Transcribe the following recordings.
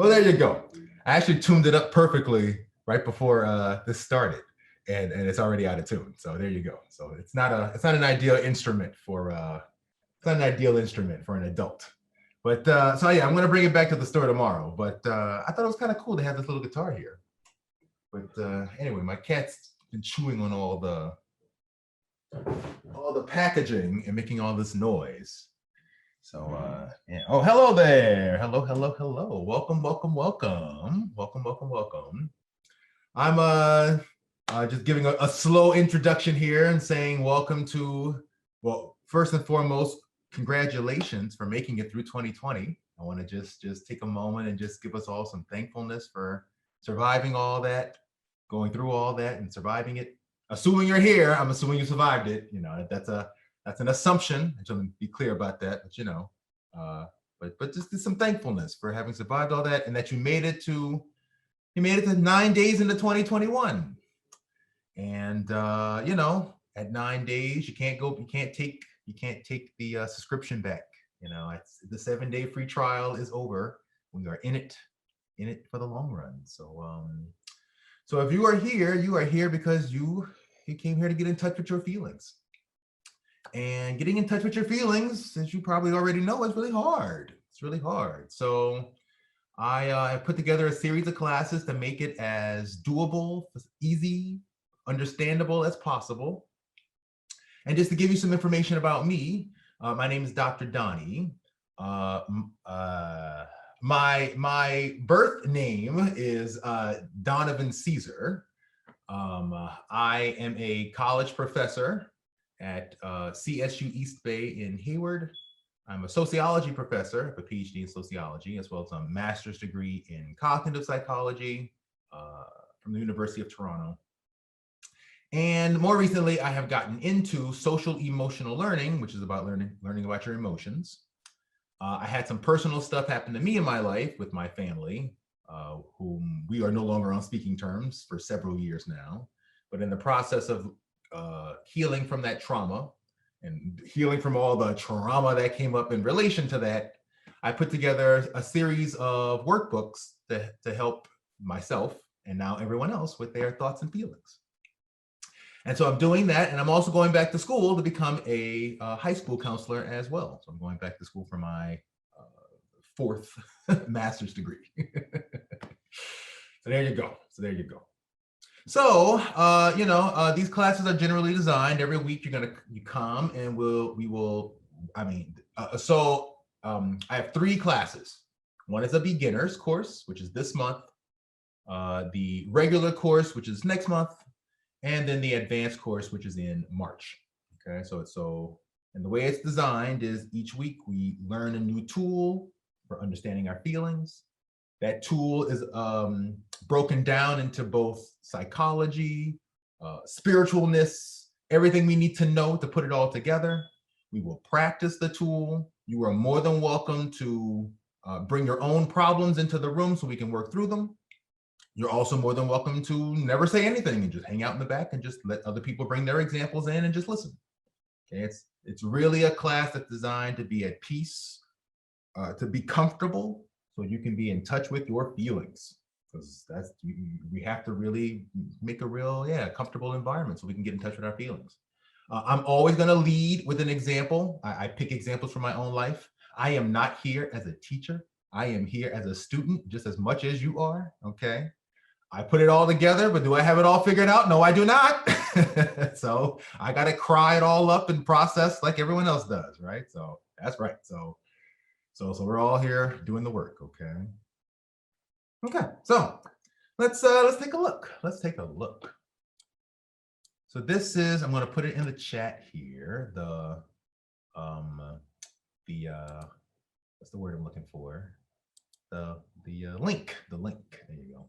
Well, there you go. I actually tuned it up perfectly right before this started, and it's already out of tune. So there you go. So it's not an ideal instrument for an adult. But so yeah, I'm gonna bring it back to the store tomorrow. But I thought it was kind of cool to have this little guitar here. But anyway, my cat's been chewing on all the packaging and making all this noise. So, yeah. Oh, hello there. Hello, hello, hello. Welcome, welcome, welcome. Welcome, welcome, welcome. I'm just giving a slow introduction here and saying welcome to, well, first and foremost, congratulations for making it through 2020. I want to just take a moment and just give us all some thankfulness for surviving all that, going through all that and surviving it. Assuming you're here, I'm assuming you survived it. You know, that's an assumption. I just want to be clear about that, but you know, but just some thankfulness for having survived all that and that you made it to 9 days into 2021. And you know, at 9 days, you can't take the subscription back. You know, it's the 7-day free trial is over. We are in it for the long run. So if you are here because you came here to get in touch with your feelings. And getting in touch with your feelings, as you probably already know, is really hard. It's really hard. So I put together a series of classes to make it as doable, easy, understandable as possible. And just to give you some information about me, my name is Dr. Donny. My birth name is Donovan Caesar. I am a college professor at CSU East Bay in Hayward. I'm a sociology professor, I have a PhD in sociology, as well as a master's degree in cognitive psychology from the University of Toronto. And more recently, I have gotten into social emotional learning, which is about learning about your emotions. I had some personal stuff happen to me in my life with my family, whom we are no longer on speaking terms for several years now. But in the process of healing from that trauma and healing from all the trauma that came up in relation to that, I put together a series of workbooks to help myself and now everyone else with their thoughts and feelings. And so I'm doing that, and I'm also going back to school to become a high school counselor as well. So I'm going back to school for my fourth master's degree. So there you go. So, you know, these classes are generally designed every week. You come and I have 3 classes. One is a beginner's course, which is this month, the regular course, which is next month, and then the advanced course, which is in March. Okay, and the way it's designed is each week we learn a new tool for understanding our feelings. That tool is broken down into both psychology, spiritualness, everything we need to know to put it all together. We will practice the tool. You are more than welcome to bring your own problems into the room so we can work through them. You're also more than welcome to never say anything and just hang out in the back and just let other people bring their examples in and just listen. Okay, it's really a class that's designed to be at peace, to be comfortable, so you can be in touch with your feelings, because we have to really make a real comfortable environment so we can get in touch with our feelings. I'm always going to lead with an example. I pick examples from my own life. I am not here as a teacher. I am here as a student just as much as you are. Okay. I put it all together, but do I have it all figured out? No, I do not. So I got to cry it all up and process like everyone else does, right? So that's right. So we're all here doing the work, okay? Okay, so let's take a look. Let's take a look. So this is, I'm going to put it in the chat here. What's the word I'm looking for? The link. The link. There you go.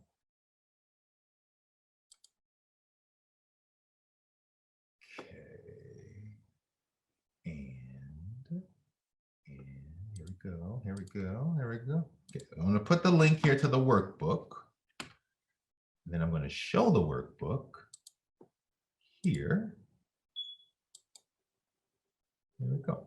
And here we go. Okay, I'm going to put the link here to the workbook. Then I'm going to show the workbook here. There we go.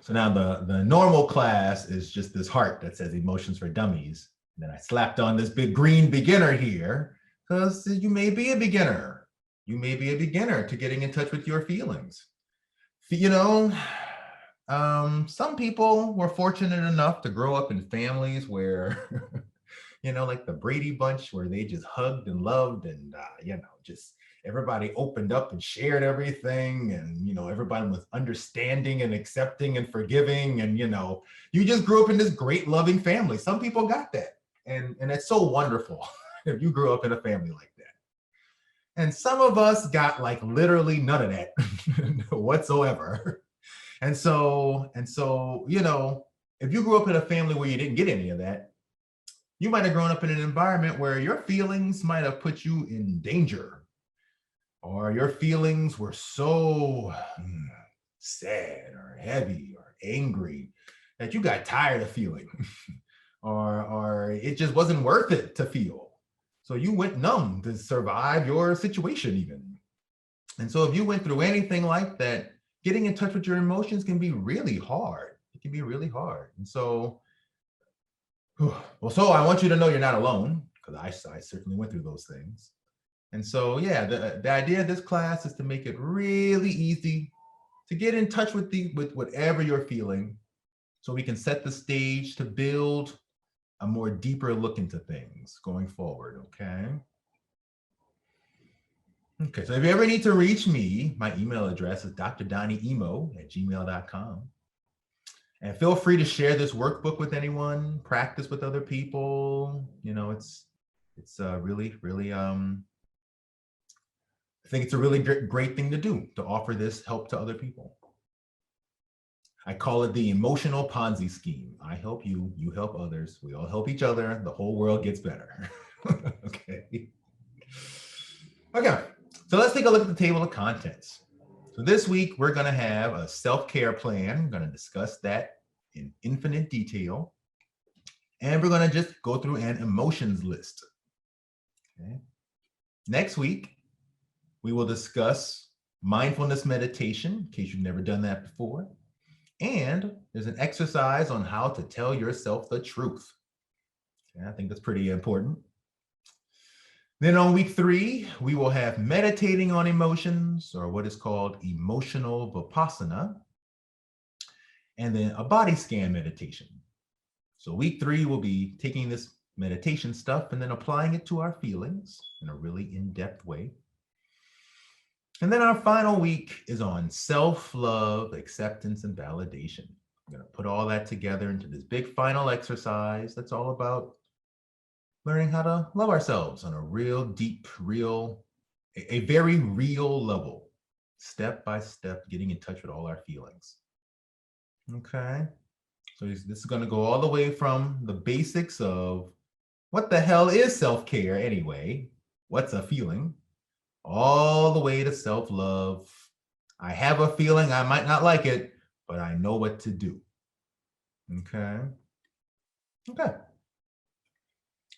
So now the normal class is just this heart that says emotions for dummies. And then I slapped on this big green beginner here because you may be a beginner. You may be a beginner to getting in touch with your feelings. You know, some people were fortunate enough to grow up in families where, you know, like the Brady Bunch, where they just hugged and loved and, you know, just everybody opened up and shared everything. And, you know, everybody was understanding and accepting and forgiving. And, you know, you just grew up in this great loving family. Some people got that. And it's so wonderful if you grew up in a family like that. And some of us got like literally none of that whatsoever. And so, you know, if you grew up in a family where you didn't get any of that, you might have grown up in an environment where your feelings might have put you in danger, or your feelings were so sad or heavy or angry that you got tired of feeling, or it just wasn't worth it to feel. So you went numb to survive your situation even. And so if you went through anything like that, getting in touch with your emotions can be really hard. It can be really hard. And so, well, so I want you to know you're not alone, because I certainly went through those things. And so, yeah, the idea of this class is to make it really easy to get in touch with whatever you're feeling, so we can set the stage to build a more deeper look into things going forward, okay? Okay, so if you ever need to reach me, my email address is drdonnyemo@gmail.com. And feel free to share this workbook with anyone, practice with other people. You know, it's really, really, I think it's a really great thing to do, to offer this help to other people. I call it the emotional Ponzi scheme. I help you, you help others. We all help each other. The whole world gets better. Okay. Okay, so let's take a look at the table of contents. So this week, we're gonna have a self-care plan. We're gonna discuss that in infinite detail. And we're gonna just go through an emotions list. Okay. Next week, we will discuss mindfulness meditation, in case you've never done that before. And there's an exercise on how to tell yourself the truth. Okay, I think that's pretty important. Then on week 3, we will have meditating on emotions, or what is called emotional vipassana, and then a body scan meditation. So week 3 will be taking this meditation stuff and then applying it to our feelings in a really in-depth way. And then our final week is on self-love, acceptance, and validation. I'm going to put all that together into this big final exercise that's all about learning how to love ourselves on a real deep, a very real level, step by step, getting in touch with all our feelings. Okay, so this is going to go all the way from the basics of what the hell is self-care anyway, what's a feeling, all the way to self-love. I have a feeling, I might not like it, but I know what to do. Okay. Okay.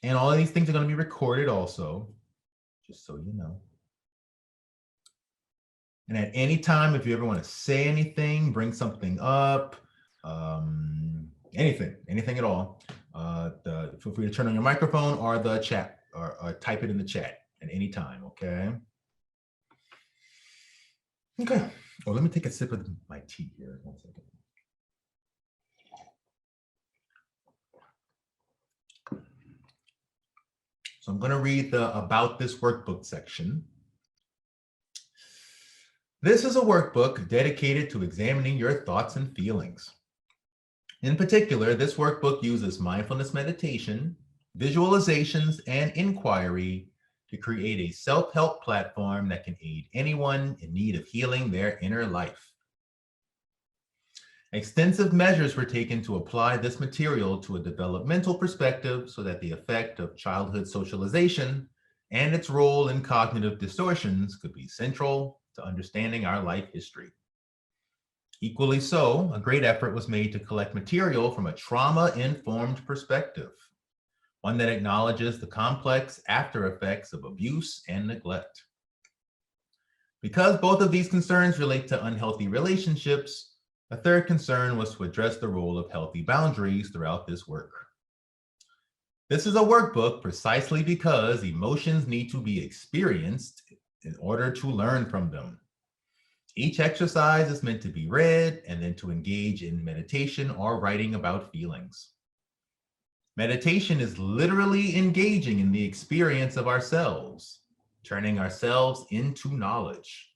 And all of these things are going to be recorded also, just so you know. And at any time, if you ever want to say anything, bring something up, anything at all, feel free to turn on your microphone or the chat, or type it in the chat at any time, okay? Okay. Oh, let me take a sip of my tea here. 1 second. So I'm going to read the About This Workbook section. This is a workbook dedicated to examining your thoughts and feelings. In particular, this workbook uses mindfulness meditation, visualizations, and inquiry to create a self-help platform that can aid anyone in need of healing their inner life. Extensive measures were taken to apply this material to a developmental perspective so that the effect of childhood socialization and its role in cognitive distortions could be central to understanding our life history. Equally so, a great effort was made to collect material from a trauma-informed perspective, one that acknowledges the complex after effects of abuse and neglect. Because both of these concerns relate to unhealthy relationships, A third concern was to address the role of healthy boundaries throughout this work. This is a workbook precisely because emotions need to be experienced in order to learn from them. Each exercise is meant to be read and then to engage in meditation or writing about feelings. Meditation is literally engaging in the experience of ourselves, turning ourselves into knowledge.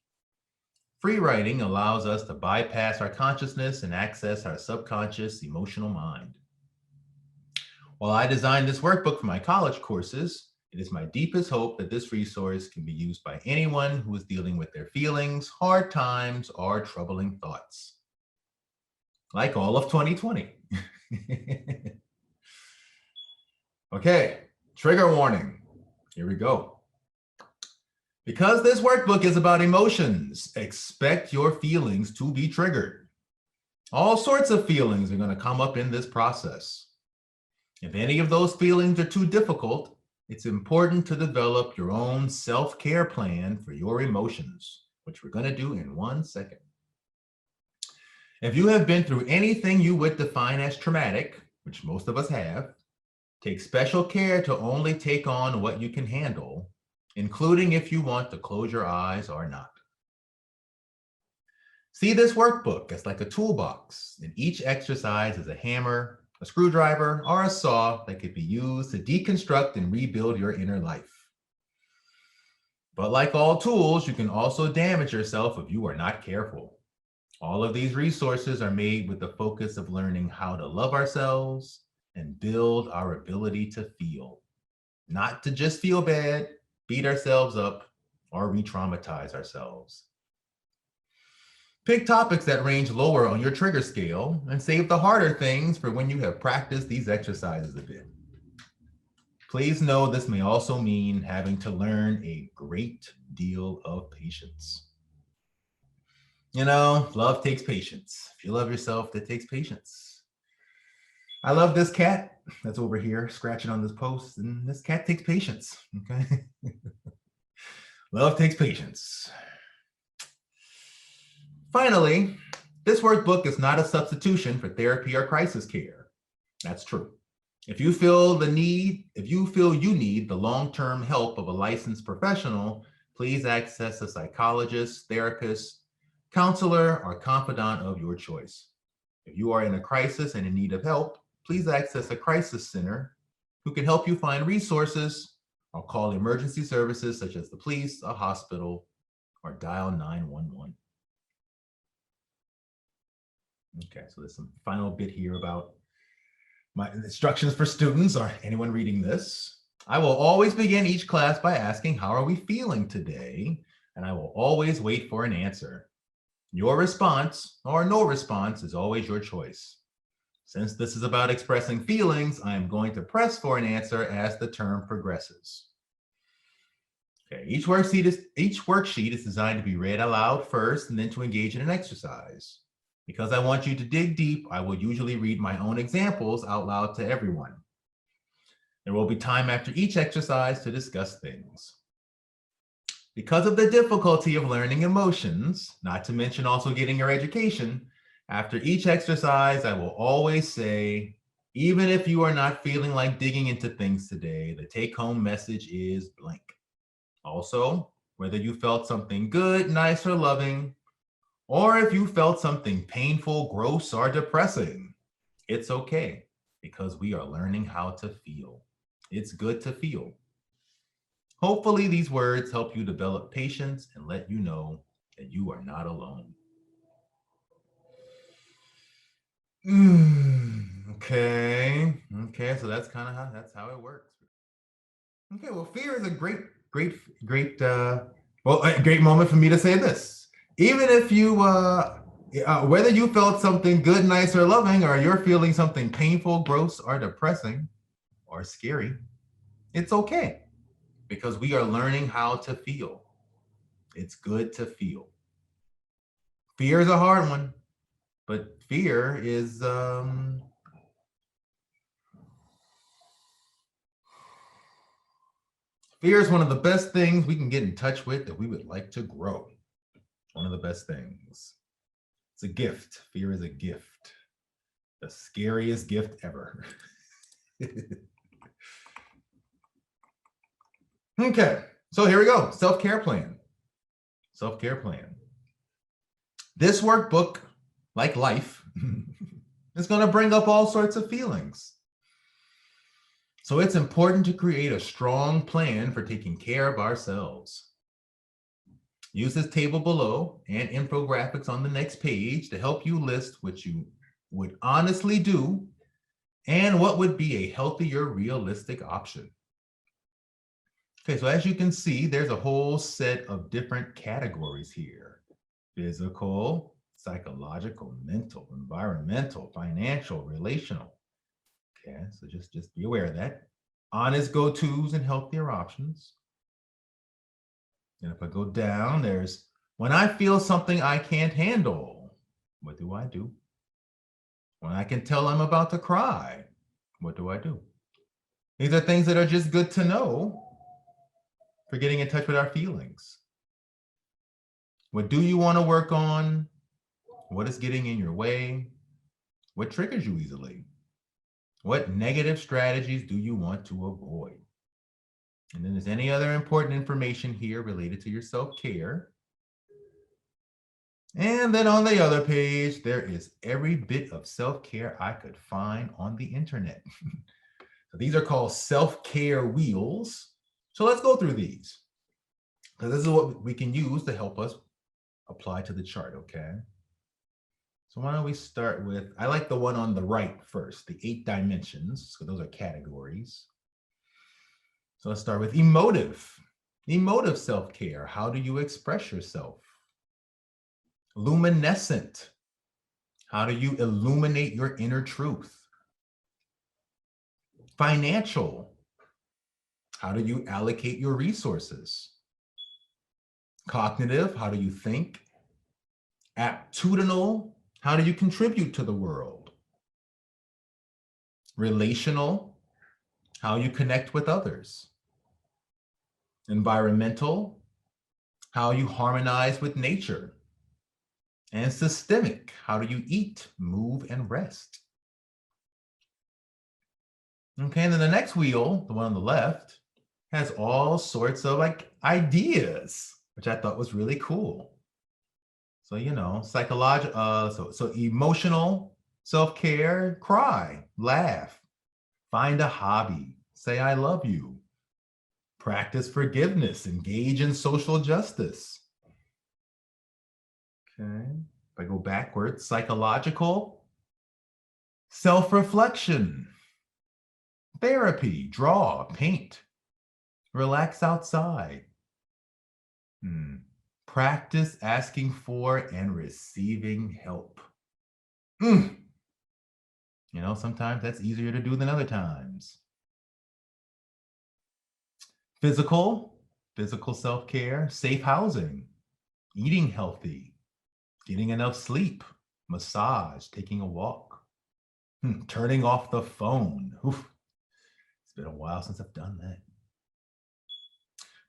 Free writing allows us to bypass our consciousness and access our subconscious emotional mind. While I designed this workbook for my college courses, it is my deepest hope that this resource can be used by anyone who is dealing with their feelings, hard times, or troubling thoughts. Like all of 2020. Okay, trigger warning. Here we go. Because this workbook is about emotions, expect your feelings to be triggered. All sorts of feelings are going to come up in this process. If any of those feelings are too difficult, it's important to develop your own self-care plan for your emotions, which we're going to do in 1 second. If you have been through anything you would define as traumatic, which most of us have, take special care to only take on what you can handle, including if you want to close your eyes or not. See this workbook as like a toolbox, and each exercise is a hammer, a screwdriver, or a saw that could be used to deconstruct and rebuild your inner life. But like all tools, you can also damage yourself if you are not careful. All of these resources are made with the focus of learning how to love ourselves and build our ability to feel. Not to just feel bad, beat ourselves up, or re-traumatize ourselves. Pick topics that range lower on your trigger scale and save the harder things for when you have practiced these exercises a bit. Please know this may also mean having to learn a great deal of patience. You know, love takes patience. If you love yourself, that takes patience. I love this cat that's over here scratching on this post, and this cat takes patience, okay? Love takes patience. Finally, this workbook is not a substitution for therapy or crisis care. That's true. If you feel you need the long-term help of a licensed professional, please access a psychologist, therapist, counselor, or confidant of your choice. If you are in a crisis and in need of help, please access a crisis center who can help you find resources or call emergency services such as the police, a hospital, or dial 911. Okay, so there's some final bit here about my instructions for students or anyone reading this. I will always begin each class by asking, how are we feeling today? And I will always wait for an answer. Your response or no response is always your choice. Since this is about expressing feelings, I am going to press for an answer as the term progresses. Okay, each worksheet is designed to be read aloud first and then to engage in an exercise. Because I want you to dig deep, I will usually read my own examples out loud to everyone. There will be time after each exercise to discuss things. Because of the difficulty of learning emotions, not to mention also getting your education, after each exercise, I will always say, even if you are not feeling like digging into things today, the take-home message is blank. Also, whether you felt something good, nice, or loving, or if you felt something painful, gross, or depressing, it's okay because we are learning how to feel. It's good to feel. Hopefully these words help you develop patience and let you know that you are not alone. Okay, so that's kind of how it works. Okay, well, fear is a great moment for me to say this. Even if you, whether you felt something good, nice, or loving, or you're feeling something painful, gross, or depressing, or scary, it's okay because we are learning how to feel. It's good to feel. Fear is a hard one, but fear is, fear is one of the best things we can get in touch with that we would like to grow. One of the best things. It's a gift. Fear is a gift. The scariest gift ever. Okay, so here we go. Self-care plan. Self-care plan. This workbook, like life, is going to bring up all sorts of feelings. So it's important to create a strong plan for taking care of ourselves. Use this table below and infographics on the next page to help you list what you would honestly do and what would be a healthier, realistic option. Okay, so as you can see, there's a whole set of different categories here. Physical, psychological, mental, environmental, financial, relational. Okay, so just be aware of that. Honest go-tos and healthier options. And if I go down, there's when I feel something I can't handle, what do I do? When I can tell I'm about to cry, what do I do? These are things that are just good to know for getting in touch with our feelings. What do you want to work on? What is getting in your way? What triggers you easily? What negative strategies do you want to avoid? And then there's any other important information here related to your self-care. And then on the other page, there is every bit of self-care I could find on the internet. So these are called self-care wheels. So let's go through these, because this is what we can use to help us apply to the chart, okay? So why don't we start with, I like the one on the right first, the 8 dimensions, so those are categories. So let's start with emotive. Emotive self-care, how do you express yourself? Luminescent, how do you illuminate your inner truth? Financial, how do you allocate your resources? Cognitive, how do you think? Aptitudinal, how do you contribute to the world? Relational, how you connect with others. Environmental, how you harmonize with nature. And systemic, how do you eat, move, and rest? Okay, and then the next wheel, the one on the left, has all sorts of like ideas, which I thought was really cool. So, you know, psychological, so emotional self-care, cry, laugh, find a hobby, say I love you, practice forgiveness, engage in social justice. Okay, if I go backwards, psychological, self-reflection, therapy, draw, paint, relax outside. Practice asking for and receiving help. You know, sometimes that's easier to do than other times. Physical self-care, safe housing, eating healthy, getting enough sleep, massage, taking a walk, turning off the phone. Oof. It's been a while since I've done that.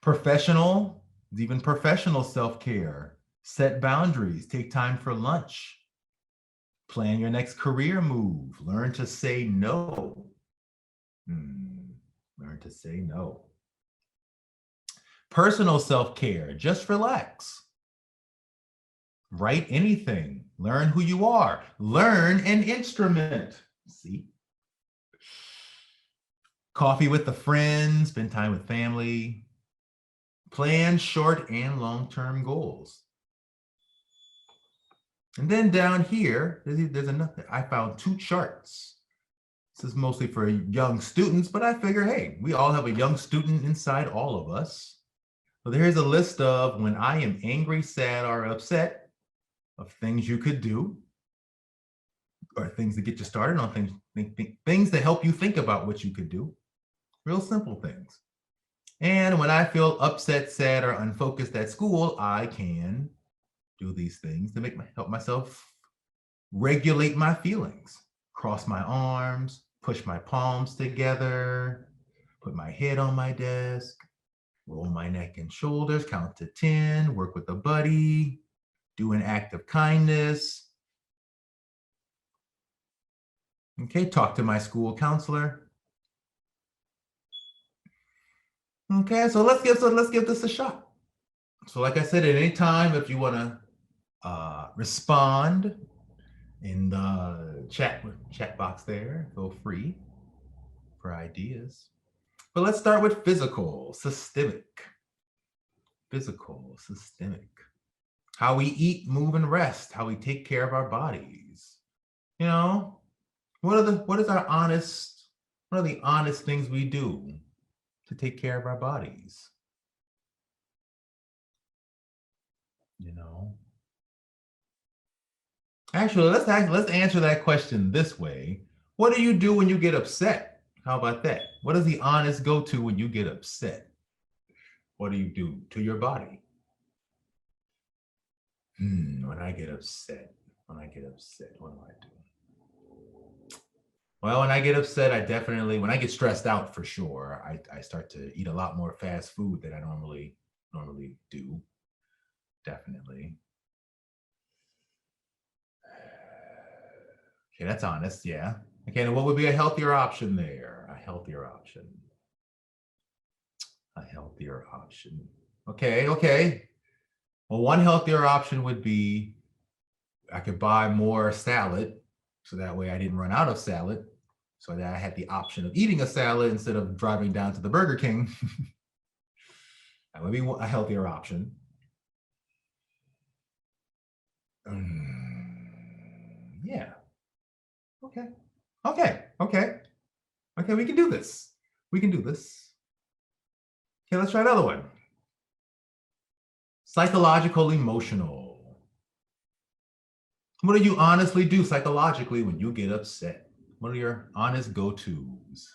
Professional, even professional self-care, set boundaries, take time for lunch, plan your next career move, learn to say no. Learn to say no. Personal self-care, just relax. Write anything, learn who you are, learn an instrument. See? Coffee with a friend, spend time with family, plan short and long-term goals. And then down here, there's another, I found 2 charts. This is mostly for young students, but I figure, hey, we all have a young student inside all of us. So there's a list of when I am angry, sad, or upset, of things you could do, or things to get you started on things to help you think about what you could do. Real simple things. And when I feel upset, sad, or unfocused at school, I can do these things to help myself regulate my feelings. Cross my arms, push my palms together, put my head on my desk, roll my neck and shoulders, count to 10, work with a buddy, do an act of kindness, Okay, talk to my school counselor. Okay, so let's give this a shot. So like I said, at any time, if you want to respond in the chat box there, feel free for ideas. But let's start with physical, systemic. Physical, systemic. How we eat, move, and rest. How we take care of our bodies. You know, what are the honest things we do to take care of our bodies? You know. Actually, let's answer that question this way. What do you do when you get upset? How about that? What is the honest go-to when you get upset? What do you do to your body? When I get upset, what do I do? Well, when I get upset, when I get stressed out for sure, I start to eat a lot more fast food than I normally do. Definitely. Okay, that's honest, yeah. Okay, and what would be a healthier option there? A healthier option. A healthier option. Okay. Well, one healthier option would be I could buy more salad, so that way I didn't run out of salad, so that I had the option of eating a salad instead of driving down to the Burger King. That would be a healthier option. Yeah. Okay, we can do this. Okay, let's try another one. Psychological, emotional. What do you honestly do psychologically when you get upset? What are your honest go-tos?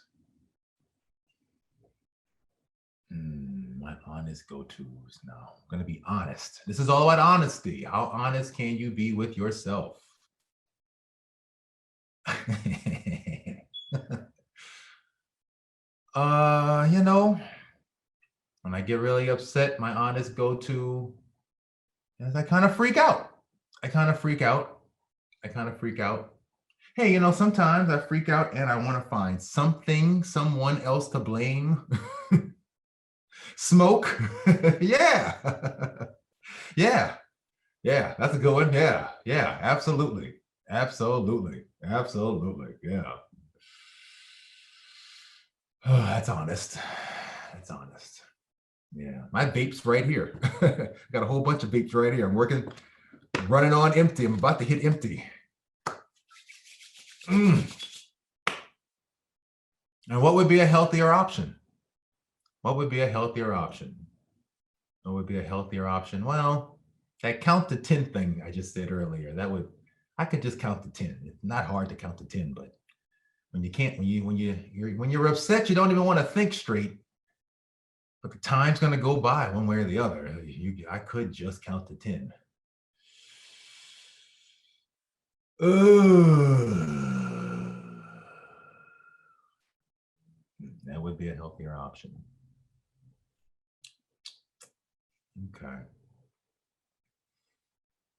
My honest go-tos. Now, I'm going to be honest. This is all about honesty. How honest can you be with yourself? When I get really upset, my honest go-to is I kind of freak out. Hey, sometimes I freak out and I want to find someone else to blame. Smoke. Yeah. Yeah. That's a good one. Yeah, absolutely. Yeah. Oh, that's honest. Yeah, my vape's right here. Got a whole bunch of vapes right here. I'm running on empty. I'm about to hit empty. And what would be a healthier option? Well, that count to 10 thing I just said earlier, I could just count to 10. It's not hard to count to 10, but when you're upset, you don't even want to think straight. But the time's going to go by one way or the other. I could just count to 10. That would be a healthier option. Okay.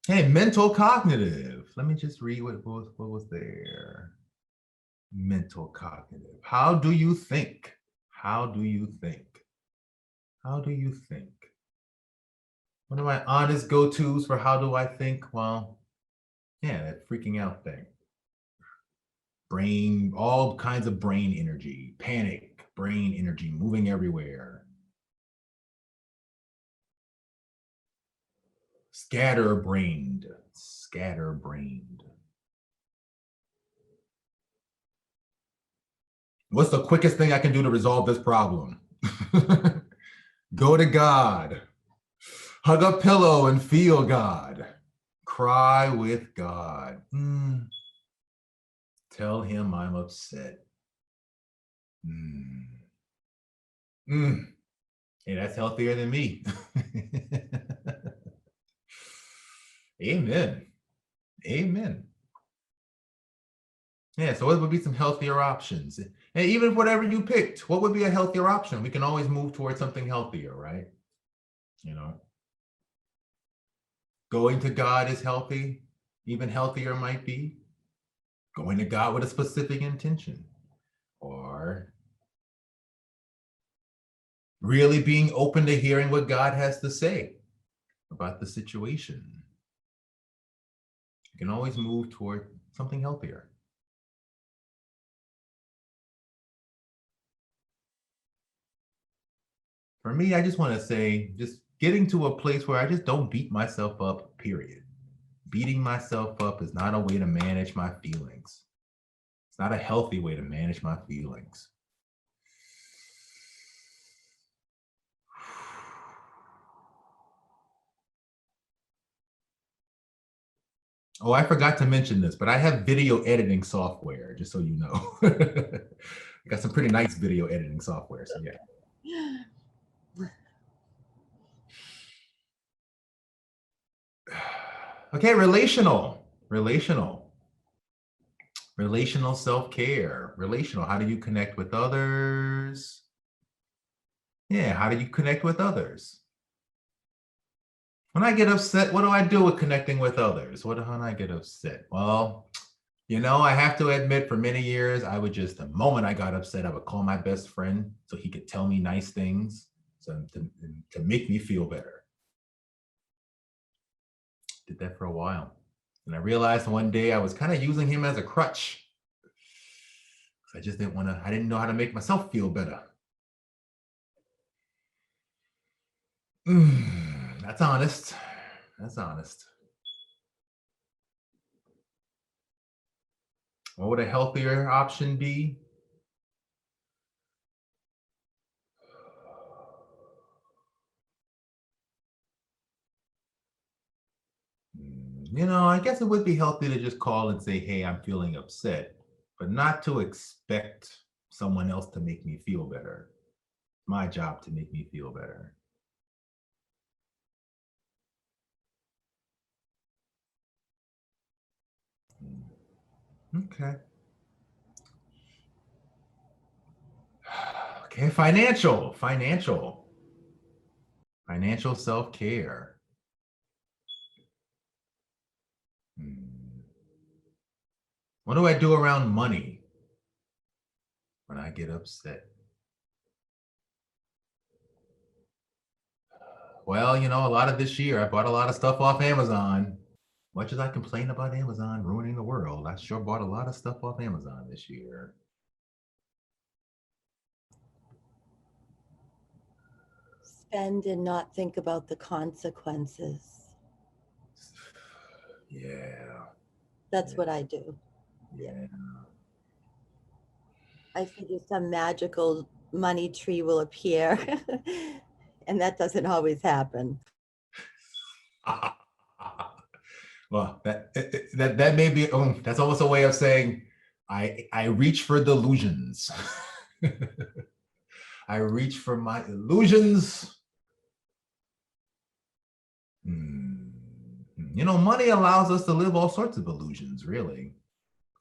Hey, mental cognitive. Let me just read what was there. Mental cognitive. How do you think? One of my honest go-tos for how do I think? Well, yeah, that freaking out thing. Brain, all kinds of brain energy, panic, brain energy moving everywhere. Scatterbrained. What's the quickest thing I can do to resolve this problem? Go to God. Hug a pillow and feel God. Cry with God. Tell him I'm upset. Hey, that's healthier than me. Amen. Yeah, so what would be some healthier options? And even whatever you picked, what would be a healthier option? We can always move towards something healthier, right? Going to God is healthy. Even healthier might be. going to God with a specific intention, or really being open to hearing what God has to say about the situation. You can always move toward something healthier. For me, I just want to say, just getting to a place where I just don't beat myself up, period. Beating myself up is not a way to manage my feelings. It's not a healthy way to manage my feelings. Oh, I forgot to mention this, but I have video editing software, just so you know. I got some pretty nice video editing software, so yeah. Okay, relational self-care, relational. How do you connect with others? Yeah, how do you connect with others? When I get upset, what do I do with connecting with others? When I get upset? Well, I have to admit, for many years, I would just, the moment I got upset, I would call my best friend so he could tell me nice things to make me feel better. Did that for a while. And I realized one day I was kind of using him as a crutch. I just I didn't know how to make myself feel better. That's honest. That's honest. What would a healthier option be? I guess it would be healthy to just call and say, hey, I'm feeling upset, but not to expect someone else to make me feel better. My job to make me feel better. Okay. Okay, financial self-care. What do I do around money when I get upset? Well, a lot of this year, I bought a lot of stuff off Amazon. Much as I complain about Amazon ruining the world, I sure bought a lot of stuff off Amazon this year. Spend and not think about the consequences. Yeah. That's what I do. Yeah. I figure some magical money tree will appear, and that doesn't always happen. Well, that may be, that's almost a way of saying I reach for delusions. I reach for my illusions. Money allows us to live all sorts of illusions, really.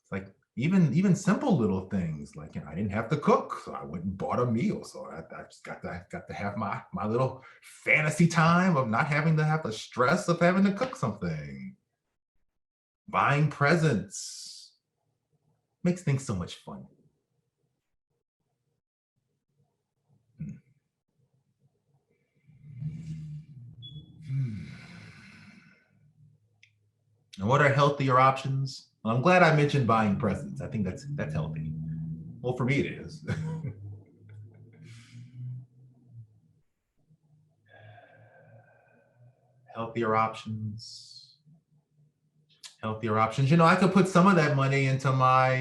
It's like even simple little things, like I didn't have to cook, so I went and bought a meal. So I just got to have my little fantasy time of not having to have the stress of having to cook something. Buying presents makes things so much fun. And what are healthier options? Well, I'm glad I mentioned buying presents. I think that's healthy. Well, for me it is. Healthier options. Healthier options. I could put some of that money into my,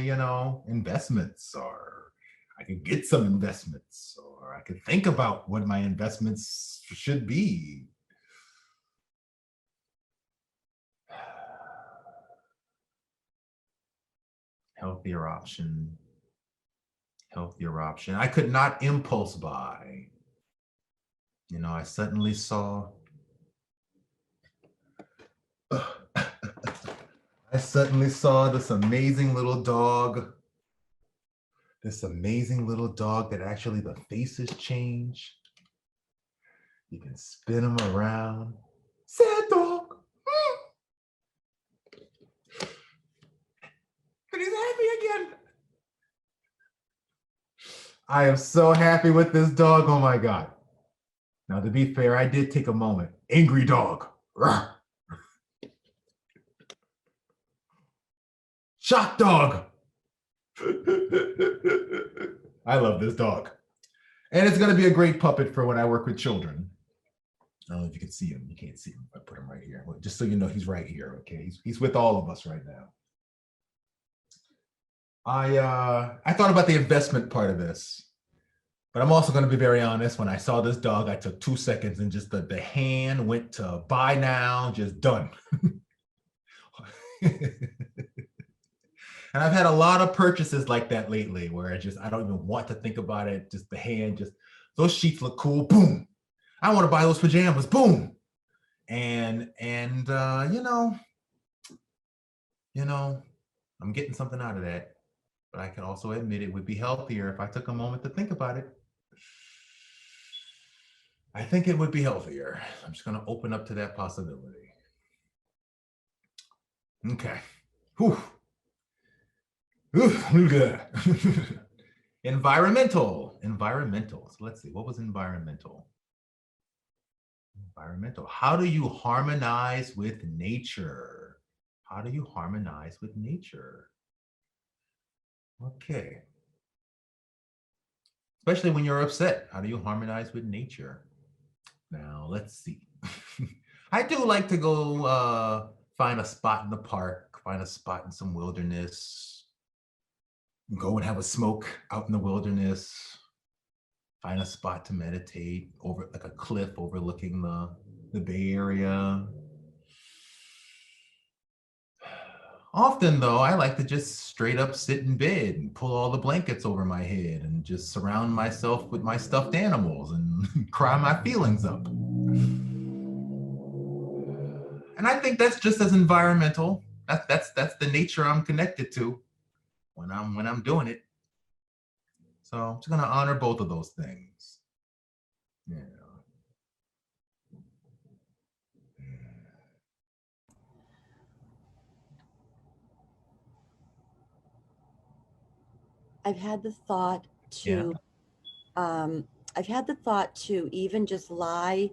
investments, or I could get some investments, or I could think about what my investments should be. Healthier option. Healthier option. I could not impulse buy. I suddenly saw I suddenly saw this amazing little dog. This amazing little dog that actually the faces change. You can spin them around. Sad dog. And he's happy again. I am so happy with this dog. Oh my God. Now, to be fair, I did take a moment. Angry dog. Rawr. Shock dog. I love this dog. And it's going to be a great puppet for when I work with children. I don't know if you can see him. You can't see him. I put him right here. Just so you know, he's right here. Okay. He's with all of us right now. I thought about the investment part of this, but I'm also going to be very honest. When I saw this dog, I took 2 seconds and just the hand went to buy now, just done. And I've had a lot of purchases like that lately where I don't even want to think about it. Just the hand, just those sheets look cool. Boom. I want to buy those pajamas. Boom. And you know, I'm getting something out of that. But I can also admit it would be healthier if I took a moment to think about it. I think it would be healthier. I'm just going to open up to that possibility. Okay. Whew. Good. Environmental. So let's see. What was environmental? How do you harmonize with nature? How do you harmonize with nature? Okay. Especially when you're upset. How do you harmonize with nature? Now, let's see. I do like to go find a spot in the park, find a spot in some wilderness, go and have a smoke out in the wilderness, find a spot to meditate over like a cliff overlooking the Bay Area. Often, though, I like to just straight up sit in bed and pull all the blankets over my head and just surround myself with my stuffed animals and cry my feelings up. And I think that's just as environmental. That's the nature I'm connected to when I'm doing it. So I'm just gonna honor both of those things. Yeah. I've had the thought to even just lie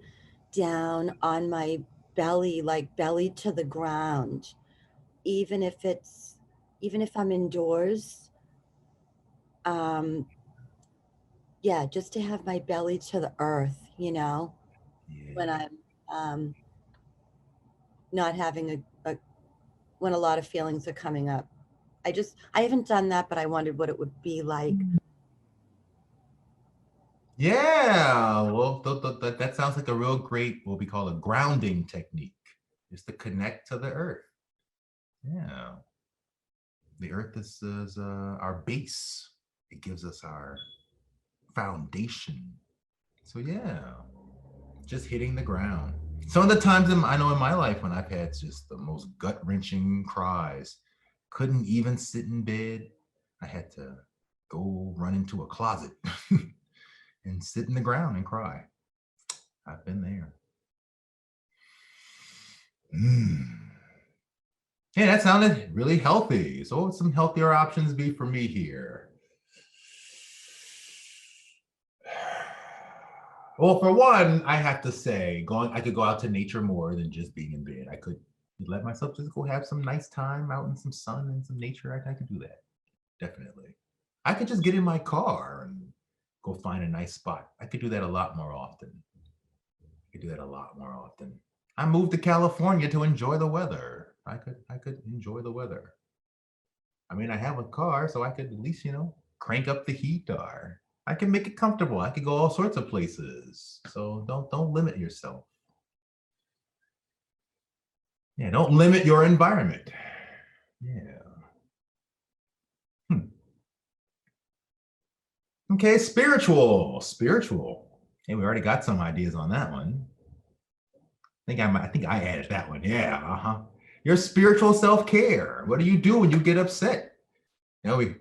down on my belly, like belly to the ground, even if I'm indoors. Yeah, just to have my belly to the earth, Yeah. when I'm not having when a lot of feelings are coming up. I haven't done that, but I wondered what it would be like. Yeah, well, that sounds like a real great, what we call a grounding technique, just to connect to the earth. Yeah, the earth is our base. It gives us our foundation. So yeah, just hitting the ground. Some of the times I know in my life when I've had just the most gut-wrenching cries, couldn't even sit in bed. I had to go run into a closet and sit in the ground and cry. I've been there. Yeah, that sounded really healthy. So what would some healthier options be for me here? Well, for one, I have to say, I could go out to nature more than just being in bed. I could let myself just go have some nice time out in some sun and some nature. I could do that, definitely. I could just get in my car and go find a nice spot. I could do that a lot more often. I moved to California to enjoy the weather. I could enjoy the weather. I mean, I have a car, so I could at least, crank up the heat, or I can make it comfortable. I could go all sorts of places. So don't limit yourself. Yeah, don't limit your environment. Yeah. Okay, spiritual. Hey, we already got some ideas on that one. I think I added that one. Yeah, Your spiritual self-care. What do you do when you get upset? We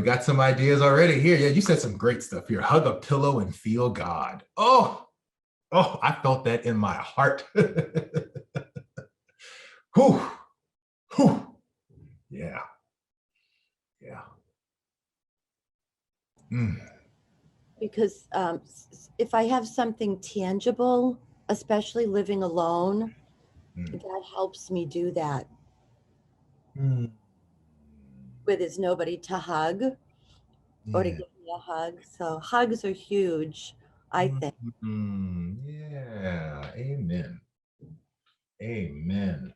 got some ideas already here. Yeah, you said some great stuff here. Hug a pillow and feel God. Oh, I felt that in my heart. Whew. Yeah. Yeah. Mm. Because if I have something tangible, especially living alone, Mm. that helps me do that. Mm. Where there's nobody to hug or to Yeah. give me a hug. So hugs are huge, I think. Yeah. Amen. Amen.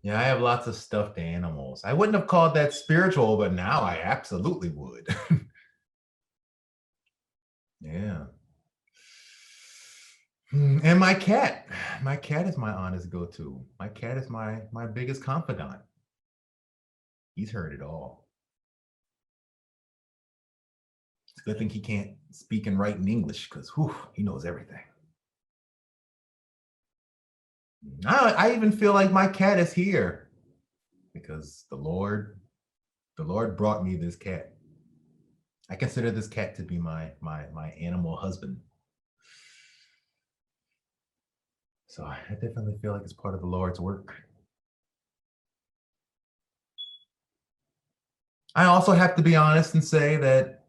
Yeah, I have lots of stuffed animals. I wouldn't have called that spiritual, but now I absolutely would. Yeah. And my cat. My cat is my honest go-to. My cat is my biggest confidant. He's heard it all. It's a good thing he can't speak and write in English because he knows everything. I even feel like my cat is here because the Lord brought me this cat. I consider this cat to be my animal husband. So I definitely feel like it's part of the Lord's work. I also have to be honest and say that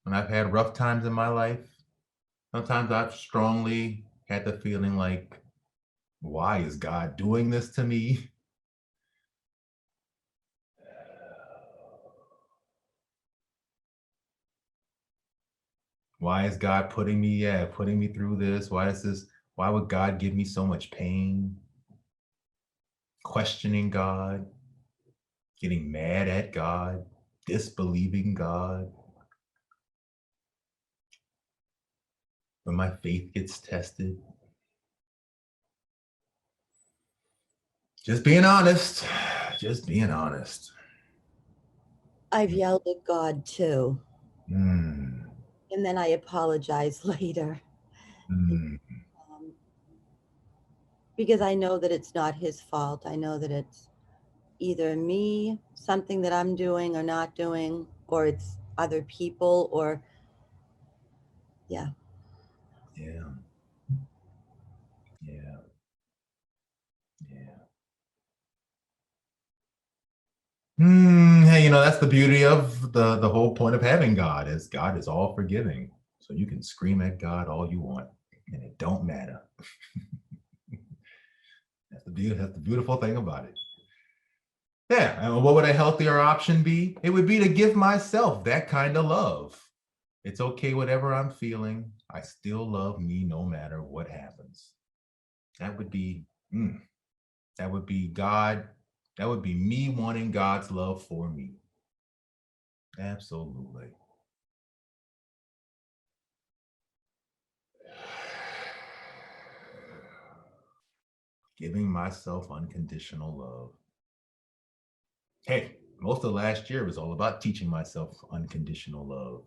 when I've had rough times in my life, sometimes I've strongly had the feeling like, why is God doing this to me? Why is God putting me through this? Why would God give me so much pain? Questioning God, getting mad at God, disbelieving God. When my faith gets tested, just being honest, just being honest. I've yelled at God too. Mm, And then I apologize later. mm, Um, because I know that it's not his fault. I know that it's either me, something that I'm doing or not doing, or it's other people, or yeah. yeah, yeah, yeah. Hey, that's the beauty of the whole point of having God is all forgiving. So you can scream at God all you want, and it don't matter. That's the beautiful thing about it. Yeah, and what would a healthier option be? It would be to give myself that kind of love. It's okay, whatever I'm feeling. I still love me no matter what happens. That would be, that would be God. That would be me wanting God's love for me. Absolutely. Giving myself unconditional love. Hey, most of last year was all about teaching myself unconditional love.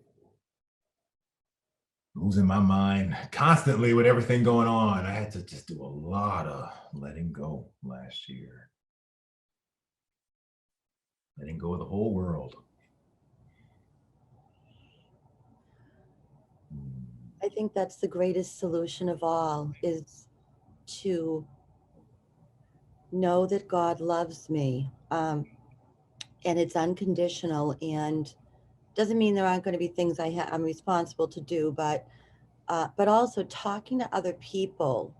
Losing my mind constantly with everything going on. I had to just do a lot of letting go last year, letting go of the whole world. Mm. I think that's the greatest solution of all is to know that God loves me. And it's unconditional and doesn't mean there aren't going to be things I'm responsible to do, but also talking to other people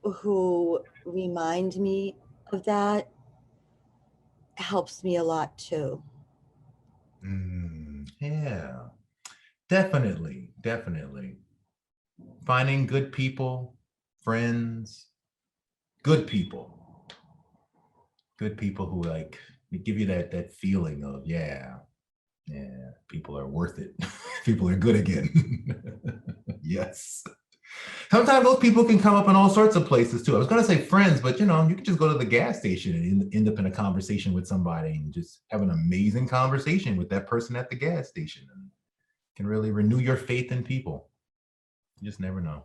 who remind me of that helps me a lot too. Yeah, definitely, definitely. Finding good people, friends, good people, good people who like give you that feeling of yeah, people are worth it. People are good again. Yes. Sometimes those people can come up in all sorts of places too. I was going to say friends, but you can just go to the gas station and end up in a conversation with somebody and just have an amazing conversation with that person at the gas station and can really renew your faith in people. You just never know.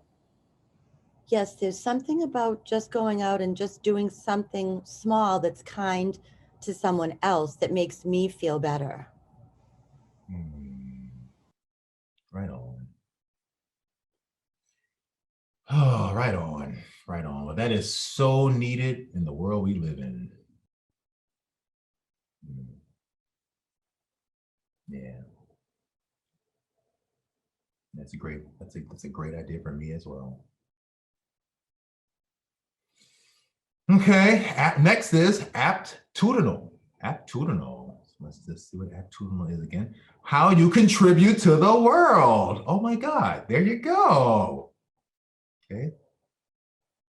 Yes, there's something about just going out and just doing something small that's kind to someone else that makes me feel better. Hmm. Right on. Oh, right on. Right on. Well, that is so needed in the world we live in. Hmm. That's a great idea for me as well. Okay, next is aptitudinal. Aptitudinal. Let's just see what aptitudinal is again. How you contribute to the world. Oh my God, there you go. Okay,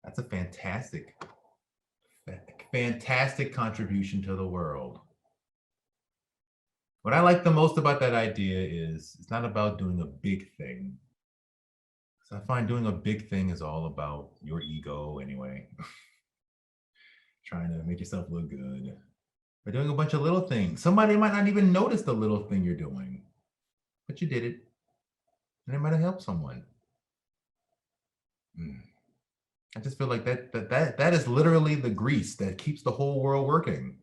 that's a fantastic contribution to the world. What I like the most about that idea is it's not about doing a big thing. So I find doing a big thing is all about your ego anyway. Trying to make yourself look good. Or doing a bunch of little things. Somebody might not even notice the little thing you're doing, but you did it. And it might have helped someone. I just feel like that is literally the grease that keeps the whole world working.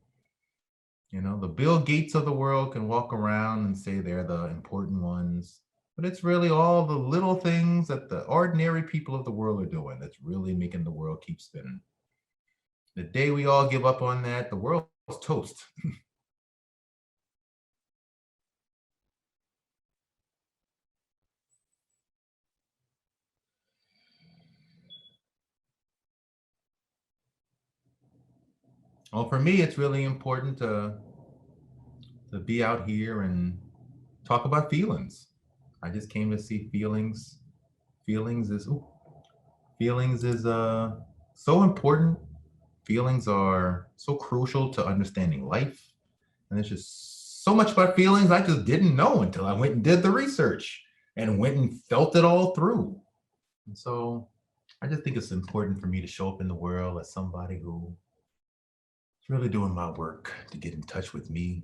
You know, the Bill Gates of the world can walk around and say they're the important ones, but it's really all the little things that the ordinary people of the world are doing that's really making the world keep spinning. The day we all give up on that, the world's toast. Well, for me, it's really important to be out here and talk about feelings. I just came to see feelings. Feelings is so important. Feelings are so crucial to understanding life. And there's just so much about feelings I just didn't know until I went and did the research and went and felt it all through. And so I just think it's important for me to show up in the world as somebody who is really doing my work to get in touch with me.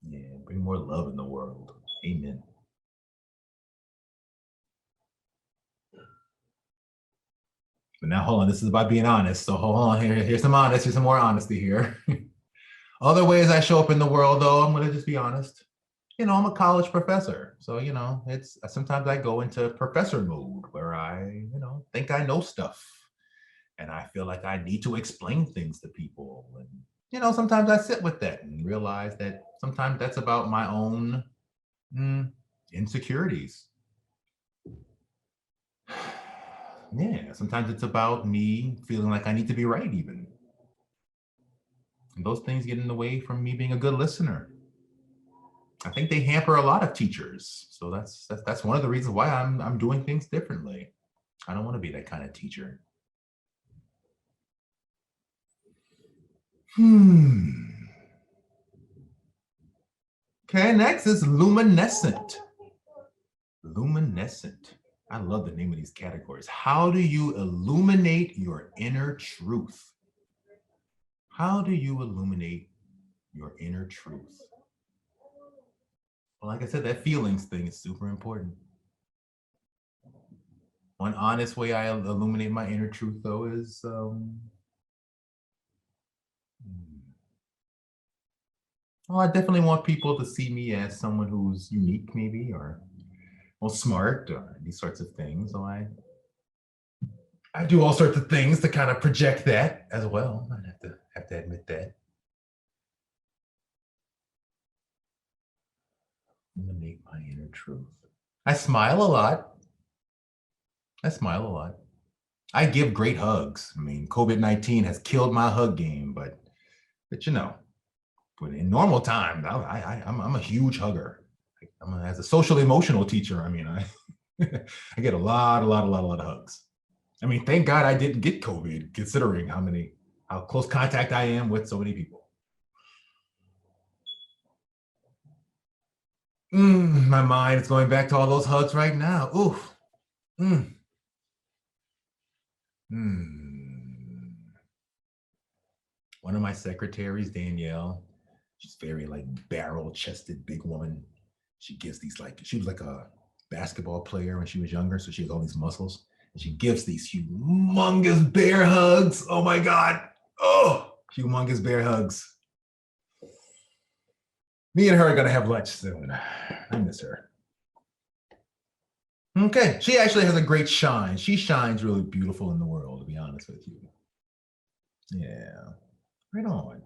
Yeah, bring more love in the world. Amen. But now hold on, this is about being honest. So hold on, here's some more honesty here. Other ways I show up in the world, though, I'm gonna just be honest. You know, I'm a college professor. So, you know, it's sometimes I go into professor mode where I, you know, think I know stuff. And I feel like I need to explain things to people. And, you know, sometimes I sit with that and realize that sometimes that's about my own insecurities. Yeah, sometimes it's about me feeling like I need to be right, even. And those things get in the way from me being a good listener. I think they hamper a lot of teachers. So that's one of the reasons why I'm doing things differently. I don't want to be that kind of teacher. Okay, next is luminescent. Luminescent. I love the name of these categories. How do you illuminate your inner truth? How do you illuminate your inner truth? Well, like I said, that feelings thing is super important. One honest way I illuminate my inner truth, though, is well, I definitely want people to see me as someone who's unique, maybe, or well, smart, or these sorts of things. So I do all sorts of things to kind of project that as well. I have to admit that. Illuminate my inner truth. I smile a lot. I smile a lot. I give great hugs. I mean, COVID-19 has killed my hug game, but you know, but in normal time, I'm a huge hugger. As a social emotional teacher, I mean, I I get a lot of hugs. I mean, thank God I didn't get COVID, considering how close contact I am with so many people. My mind is going back to all those hugs right now. Oof. One of my secretaries, Danielle, she's very like barrel-chested, big woman. She gives these she was like a basketball player when she was younger, so she has all these muscles, and she gives these humongous bear hugs. Oh my God! Oh, humongous bear hugs. Me and her are gonna have lunch soon. I miss her. Okay, she actually has a great shine. She shines really beautiful in the world, to be honest with you. Yeah, right on.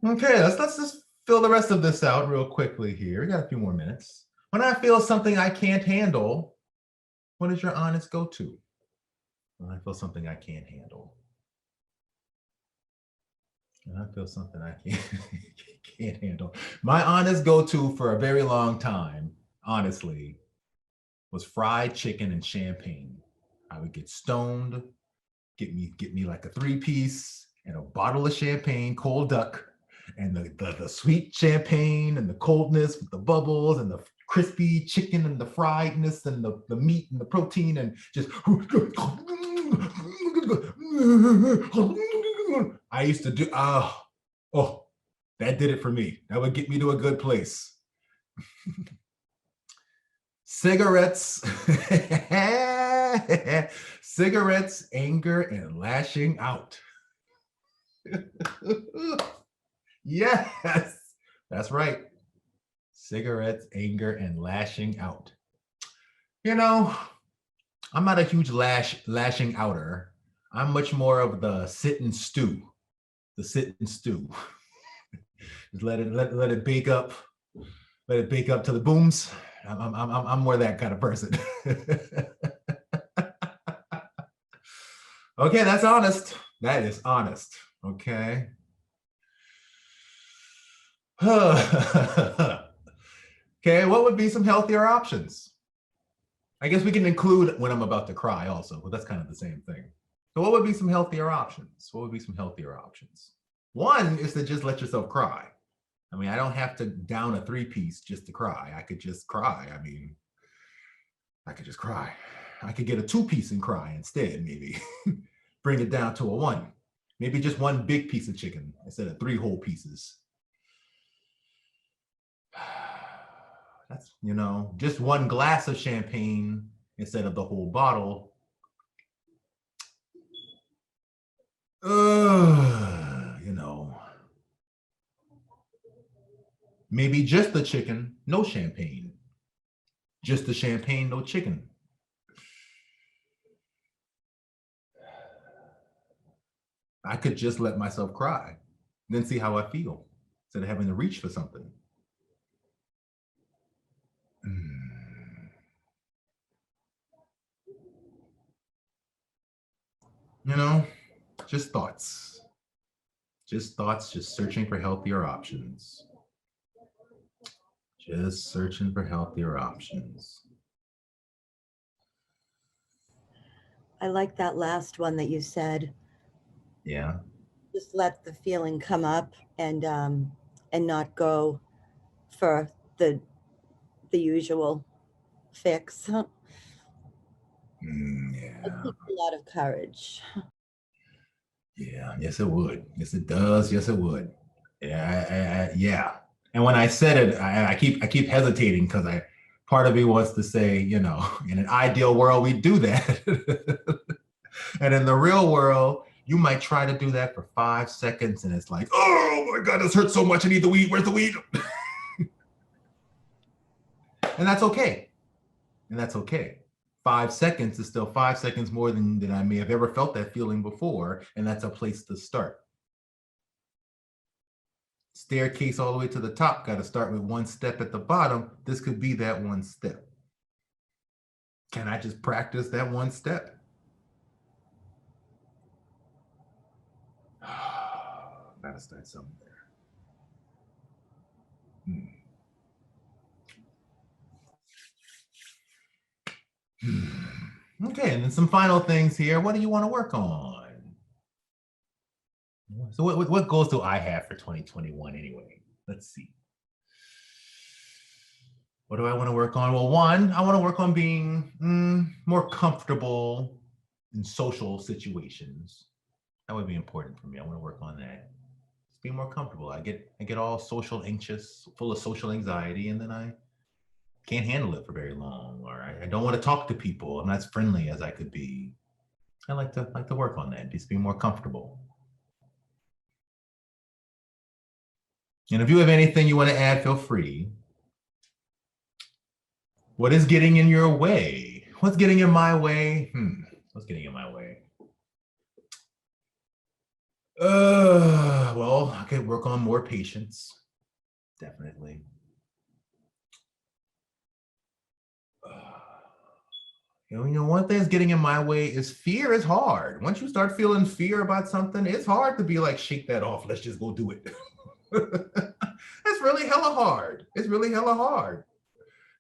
Okay, let's just fill the rest of this out real quickly here. We got a few more minutes. When I feel something I can't handle, what is your honest go-to? When I feel something I can't handle. When I feel something I can't handle. My honest go-to for a very long time, honestly, was fried chicken and champagne. I would get stoned, get me like a 3-piece and a bottle of champagne, cold duck, and the sweet champagne and the coldness with the bubbles and the crispy chicken and the friedness and the meat and the protein and just I used to do oh, that did it for me. That would get me to a good place. Cigarettes, cigarettes, anger, and lashing out. Yes, that's right. Cigarettes, anger, and lashing out. You know, I'm not a huge lashing outer. I'm much more of the sit and stew. The sit and stew. Just let it bake up. Let it bake up to the booms. I'm more that kind of person. Okay, that's honest. That is honest. Okay. Okay, what would be some healthier options? I guess we can include when I'm about to cry also, but that's kind of the same thing. So what would be some healthier options? What would be some healthier options? One is to just let yourself cry. I mean, I don't have to down a 3-piece just to cry. I could just cry. I mean, I could just cry. I could get a 2-piece and cry instead, maybe. Bring it down to a 1. Maybe just 1 big piece of chicken instead of 3 whole pieces. That's, just 1 glass of champagne instead of the whole bottle. Maybe just the chicken, no champagne. Just the champagne, no chicken. I could just let myself cry, then see how I feel instead of having to reach for something. Just thoughts. Just thoughts, just searching for healthier options. Just searching for healthier options. I like that last one that you said. Yeah. Just let the feeling come up and not go for the usual fix. It Yeah. takes a lot of courage. Yeah. Yes, it would. Yes, it does. Yes, it would. Yeah. Yeah. And when I said it, I keep hesitating because part of me wants to say, in an ideal world, we do that. And in the real world, you might try to do that for 5 seconds and it's like, oh my God, this hurts so much. I need the weed. Where's the weed? And that's okay. And that's okay. 5 seconds is still 5 seconds more than I may have ever felt that feeling before. And that's a place to start. Staircase all the way to the top, got to start with 1 step at the bottom. This could be that 1 step. Can I just practice that 1 step? Gotta start somewhere. Okay, and then some final things here. What do you want to work on? So what goals do I have for 2021 anyway? Let's see. What do I want to work on? Well, 1, I want to work on being more comfortable in social situations. That would be important for me. I want to work on that. Just be more comfortable. I get all social anxious, full of social anxiety, and then I can't handle it for very long, or I don't want to talk to people. I'm not as friendly as I could be. I like to work on that. Just be more comfortable. And if you have anything you want to add, feel free. What is getting in your way? What's getting in my way? What's getting in my way? Well, I could work on more patience. Definitely. You know, one thing that's getting in my way is fear is hard. Once you start feeling fear about something, it's hard to be like, shake that off. Let's just go do it. It's really hella hard. It's really hella hard.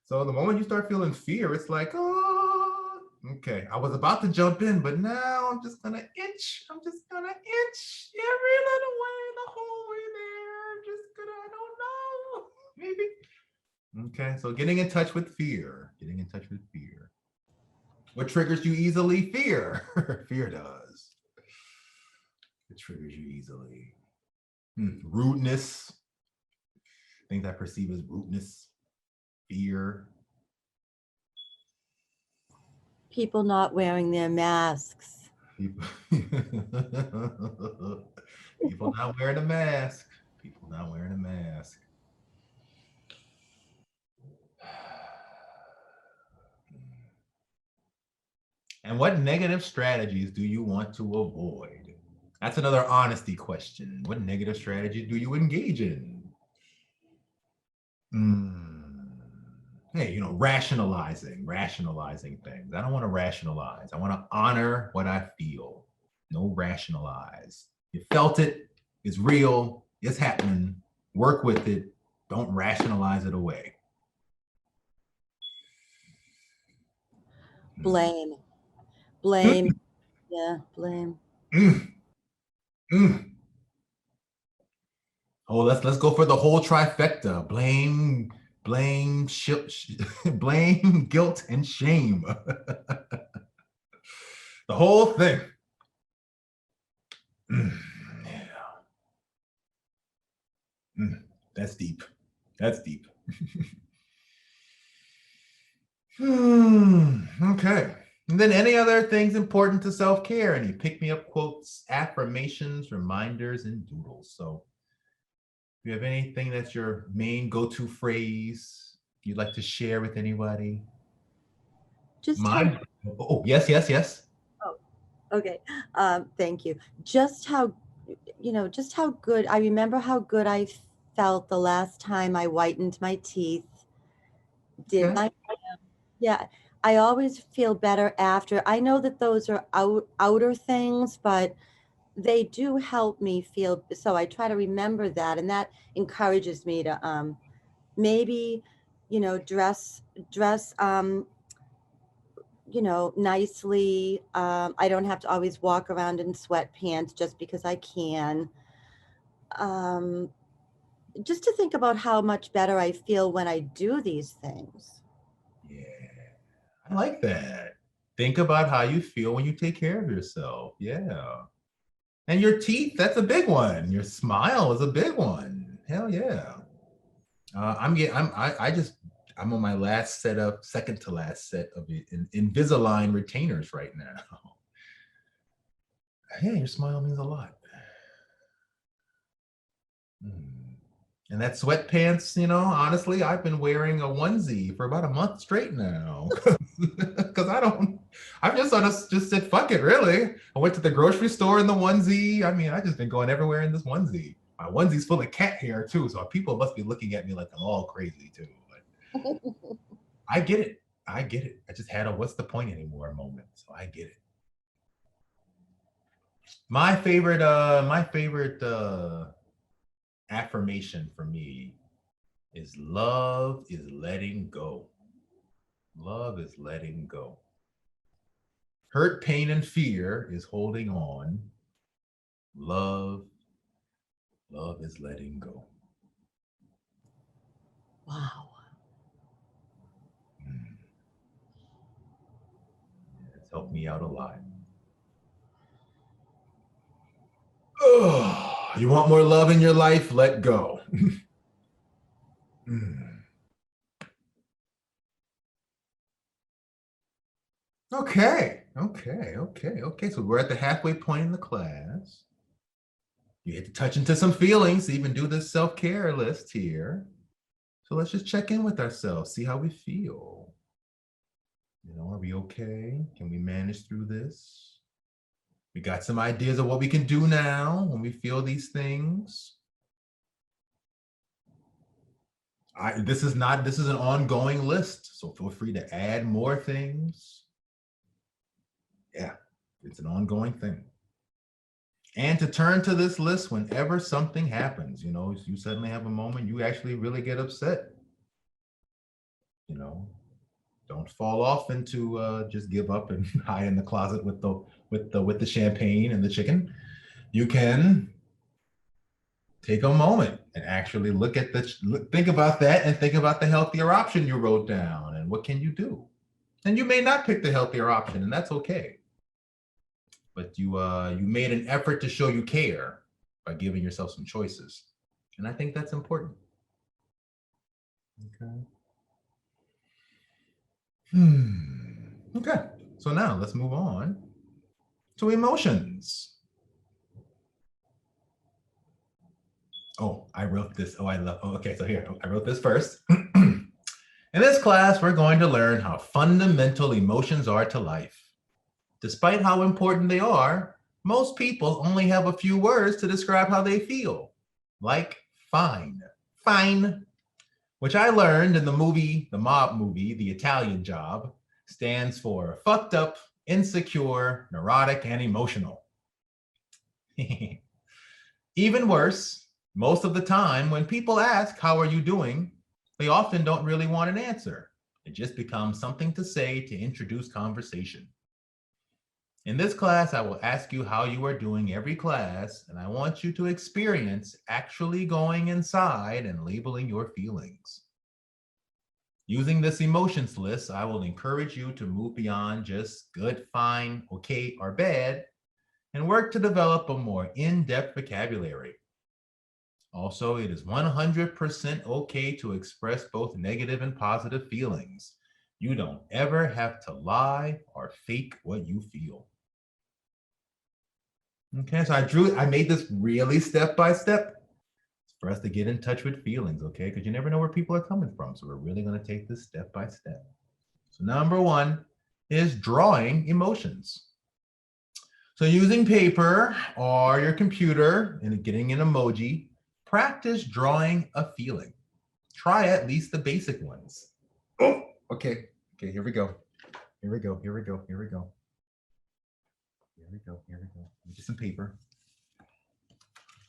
So the moment you start feeling fear, it's like, oh, okay. I was about to jump in, but now I'm just gonna inch. I'm just gonna inch every little way the whole way there. Just gonna, I don't know, maybe. Okay, so getting in touch with fear. Getting in touch with fear. What triggers you easily? Fear. Fear does. It triggers you easily. Rudeness. Things I perceive as rudeness. Fear. People not wearing their masks. People, people not wearing a mask. People not wearing a mask. And what negative strategies do you want to avoid? That's another honesty question. What negative strategies do you engage in? Hey, rationalizing things. I don't want to rationalize. I want to honor what I feel. No rationalize. You felt it. It's real. It's happening. Work with it. Don't rationalize it away. Blame. Blame. Yeah, blame. Mm, mm. Oh, let's go for the whole trifecta. Blame, blame, guilt, and shame. The whole thing. Yeah. That's deep. That's deep. Okay. And then any other things important to self-care? Any pick-me-up quotes, affirmations, reminders, and doodles. So do you have anything that's your main go-to phrase you'd like to share with anybody? Just how. Mine? Oh, yes, yes, yes. Oh, okay. Thank you. Just how, just how good. I remember how good I felt the last time I whitened my teeth, did Okay. my, yeah. I always feel better after. I know that those are outer things, but they do help me feel. So I try to remember that, and that encourages me to maybe, dress nicely. I don't have to always walk around in sweatpants just because I can. Um, just to think about how much better I feel when I do these things. Yeah, I like that. Think about how you feel when you take care of yourself. Yeah. And your teeth, that's a big one. Your smile is a big one. Hell yeah. I'm getting, I just, I'm on my last set of, second to last set of Invisalign retainers right now. Yeah, your smile means a lot. And that sweatpants, honestly, I've been wearing a onesie for about a month straight now. Because I've just sort of just said, fuck it, really. I went to the grocery store in the onesie. I mean, I just been going everywhere in this onesie. My onesie's full of cat hair too, so people must be looking at me like I'm all crazy too. But I get it. I get it. I just had a what's the point anymore moment, so I get it. My favorite affirmation for me is love is letting go. Love is letting go. Hurt, pain, and fear is holding on. Love, love is letting go. Wow. It's helped me out a lot. Oh, you want more love in your life? Let go. Okay. So we're at the halfway point in the class. You get to touch into some feelings, even do this self-care list here. So let's just check in with ourselves, see how we feel. Are we okay? Can we manage through this? We got some ideas of what we can do now when we feel these things. This is an ongoing list, so feel free to add more things. Yeah, it's an ongoing thing. And to turn to this list whenever something happens, you know, you suddenly have a moment, you actually really get upset. You know, don't fall off into just give up and hide in the closet with the champagne and the chicken. You can take a moment and actually think about that and think about the healthier option you wrote down and what can you do. And you may not pick the healthier option, and that's okay. But you made an effort to show you care by giving yourself some choices, and I think that's important. Okay. Okay. So now let's move on to emotions. Oh, I wrote this. Okay, so here, I wrote this first. In this class, we're going to learn how fundamental emotions are to life. Despite how important they are, most people only have a few words to describe how they feel, like fine, fine, which I learned in the mob movie, The Italian Job, stands for fucked up, insecure, neurotic, and emotional. Even worse, most of the time when people ask, how are you doing? They often don't really want an answer. It just becomes something to say to introduce conversation. In this class, I will ask you how you are doing every class, and I want you to experience actually going inside and labeling your feelings. Using this emotions list, I will encourage you to move beyond just good, fine, okay, or bad, and work to develop a more in-depth vocabulary. Also, it is 100% okay to express both negative and positive feelings. You don't ever have to lie or fake what you feel. Okay, so I made this really step-by-step for us to get in touch with feelings, okay? Because you never know where people are coming from. So we're really going to take this step-by-step. So number one is drawing emotions. So using paper or your computer and getting an emoji, practice drawing a feeling. Try at least the basic ones. Oh, okay, here we go. Here we go. Just some paper.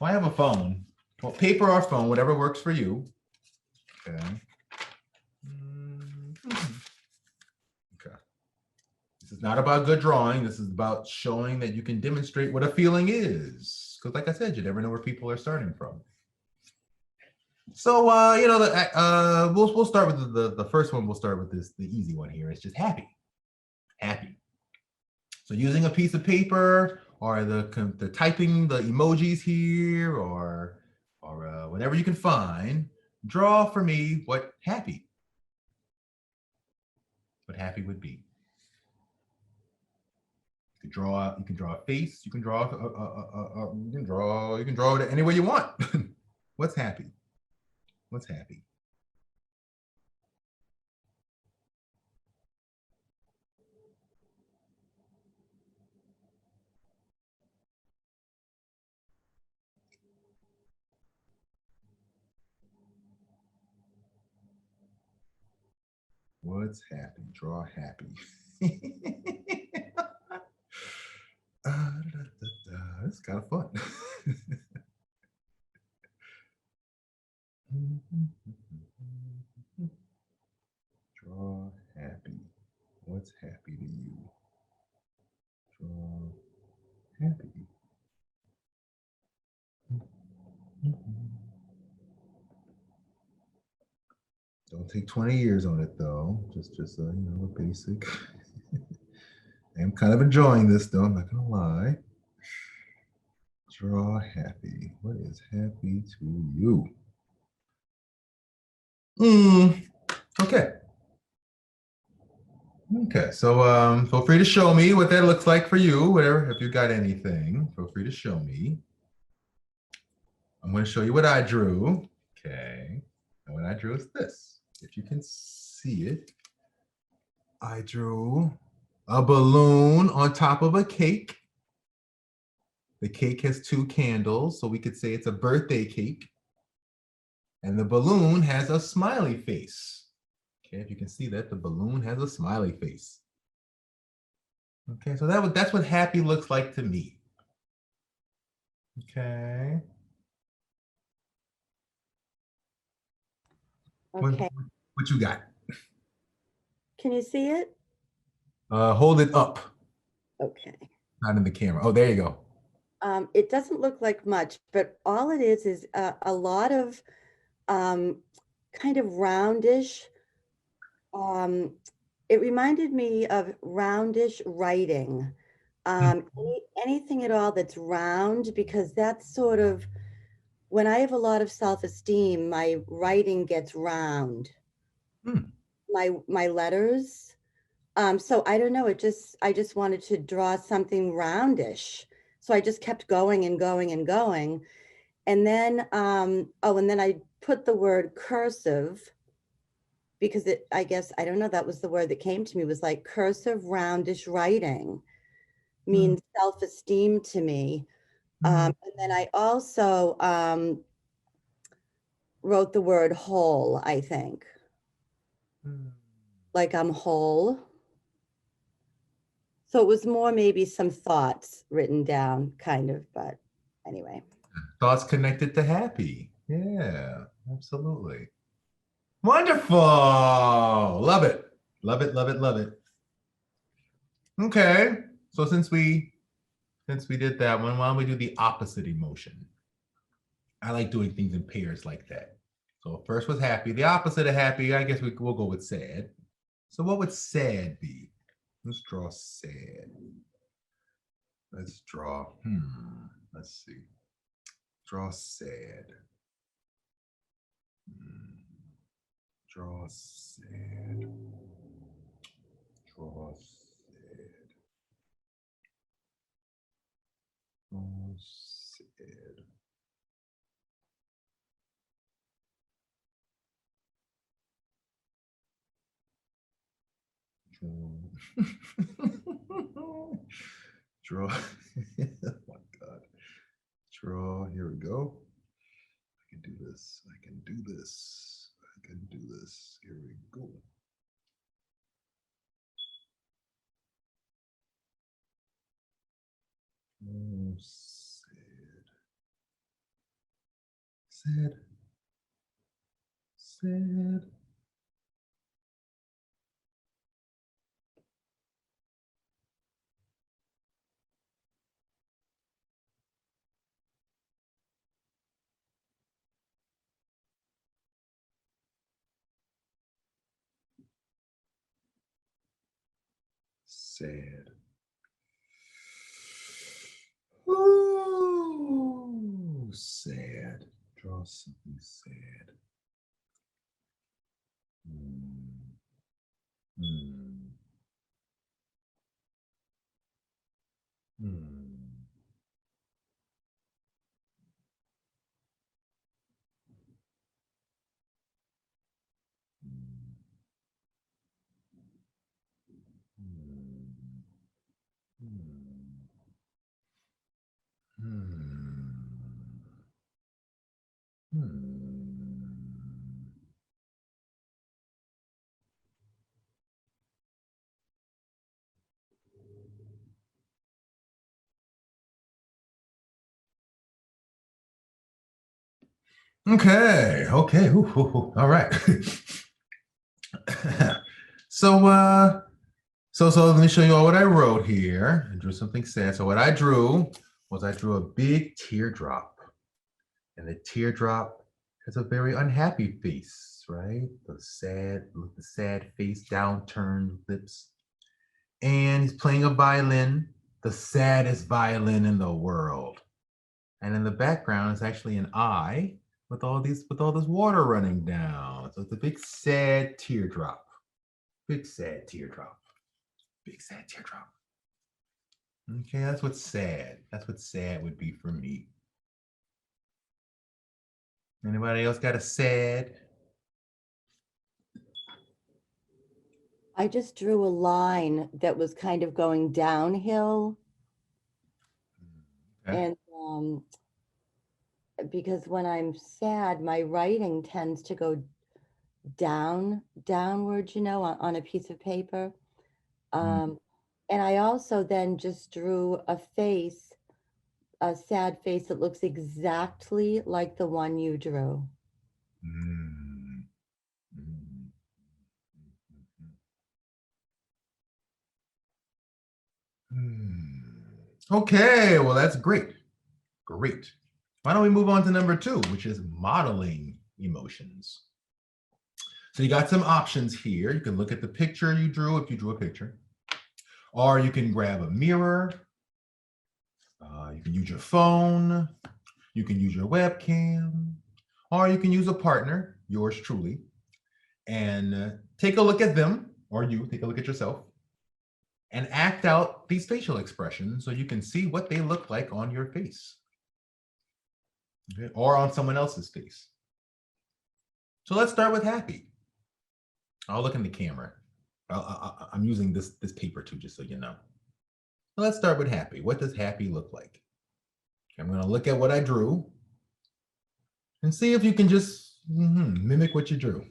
Well, I have a phone. Well, paper or phone, whatever works for you. Okay. Okay. This is not about good drawing. This is about showing that you can demonstrate what a feeling is. Because like I said, you never know where people are starting from. So, we'll start with the first one. We'll start with the easy one here. It's just happy. Happy. So using a piece of paper or the typing the emojis here or whatever you can find, draw for me what happy would be. You can draw a face. You can draw it any way you want. What's happy? What's happy? What's happy? Draw happy. It's kind of fun. Draw happy. What's happy to you? Draw happy. Don't take 20 years on it though. Just a basic. I'm kind of enjoying this though, I'm not gonna lie. Draw happy. What is happy to you? Okay. Okay, so feel free to show me what that looks like for you, whatever, if you got anything, feel free to show me. I'm going to show you what I drew. Okay, and what I drew is this. If you can see it, I drew a balloon on top of a cake. The cake has 2 candles, so we could say it's a birthday cake. And the balloon has a smiley face. Okay, if you can see that, the balloon has a smiley face. Okay, so that's what happy looks like to me. Okay. Okay. What you got? Can you see it? Hold it up. Okay. Not in the camera. Oh, there you go. It doesn't look like much, but all it is a lot of kind of roundish. It reminded me of roundish writing. Anything at all that's round, because that's sort of when I have a lot of self-esteem, my writing gets round. Hmm. My letters. So I don't know. I just wanted to draw something roundish. So I just kept going and going and going. And then, and then I put the word cursive because I guess, I don't know, that was the word that came to me, was like cursive roundish writing means self-esteem to me. And then I also wrote the word whole, I think. Like I'm whole. So it was more maybe some thoughts written down, kind of, but anyway. Thoughts connected to happy. Yeah, absolutely. Wonderful. Love it. Love it, love it, love it. Okay. So since we did that one, why don't we do the opposite emotion? I like doing things in pairs like that. So first was happy. The opposite of happy, I guess we'll go with sad. So what would sad be? Let's draw sad. Let's draw, let's see. Draw sad. Draw sad. Draw sad. Draw sad. Draw. Oh my God. Draw. Here we go. I can do this. I can do this. I can do this. Here we go. Oh, sad. Sad. Sad. Sad. Ooh, sad. Draw something sad. Hmm. Hmm. Hmm. Okay. Okay. Ooh, ooh, ooh. All right. So let me show you all what I wrote here. I drew something sad. So what I drew was I drew a big teardrop. And the teardrop has a very unhappy face, right? The sad face, downturned lips. And he's playing a violin, the saddest violin in the world. And in the background is actually an eye with all this water running down. So it's a big sad teardrop. Big sad teardrop. Big sad teardrop. Okay, that's what's sad. That's what sad would be for me. Anybody else got a sad? I just drew a line that was kind of going downhill. Okay. And because when I'm sad, my writing tends to go downward, on a piece of paper. Mm, And I also then just drew a sad face that looks exactly like the one you drew. mm, mm, mm. Okay, well, that's great. Great. Why don't we move on to number 2, which is modeling emotions. So you got some options here. You can look at the picture you drew if you drew a picture, or you can grab a mirror. You can use your phone. You can use your webcam, or you can use a partner, yours truly, and take a look at them, or you take a look at yourself, and act out these facial expressions so you can see what they look like on your face, okay, or on someone else's face. So let's start with happy. I'll look in the camera. I'm using this paper too, just so you know. So let's start with happy. What does happy look like? I'm going to look at what I drew and see if you can just mimic what you drew.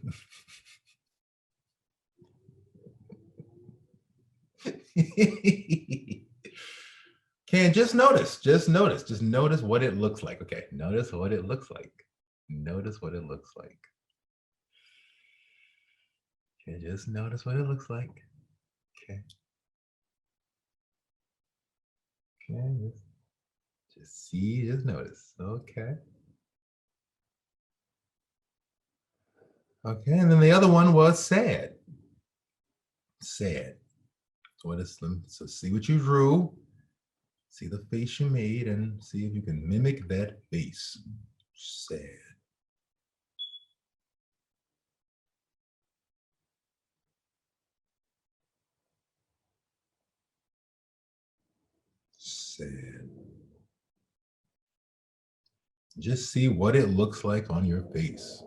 Can just notice what it looks like. Okay, notice what it looks like. Notice what it looks like. Okay, just notice what it looks like. Okay. Okay, just see, just notice. Okay. Okay, and then the other one was sad. Sad. So see what you drew, see the face you made, and see if you can mimic that face. Sad. Sad. Just see what it looks like on your face.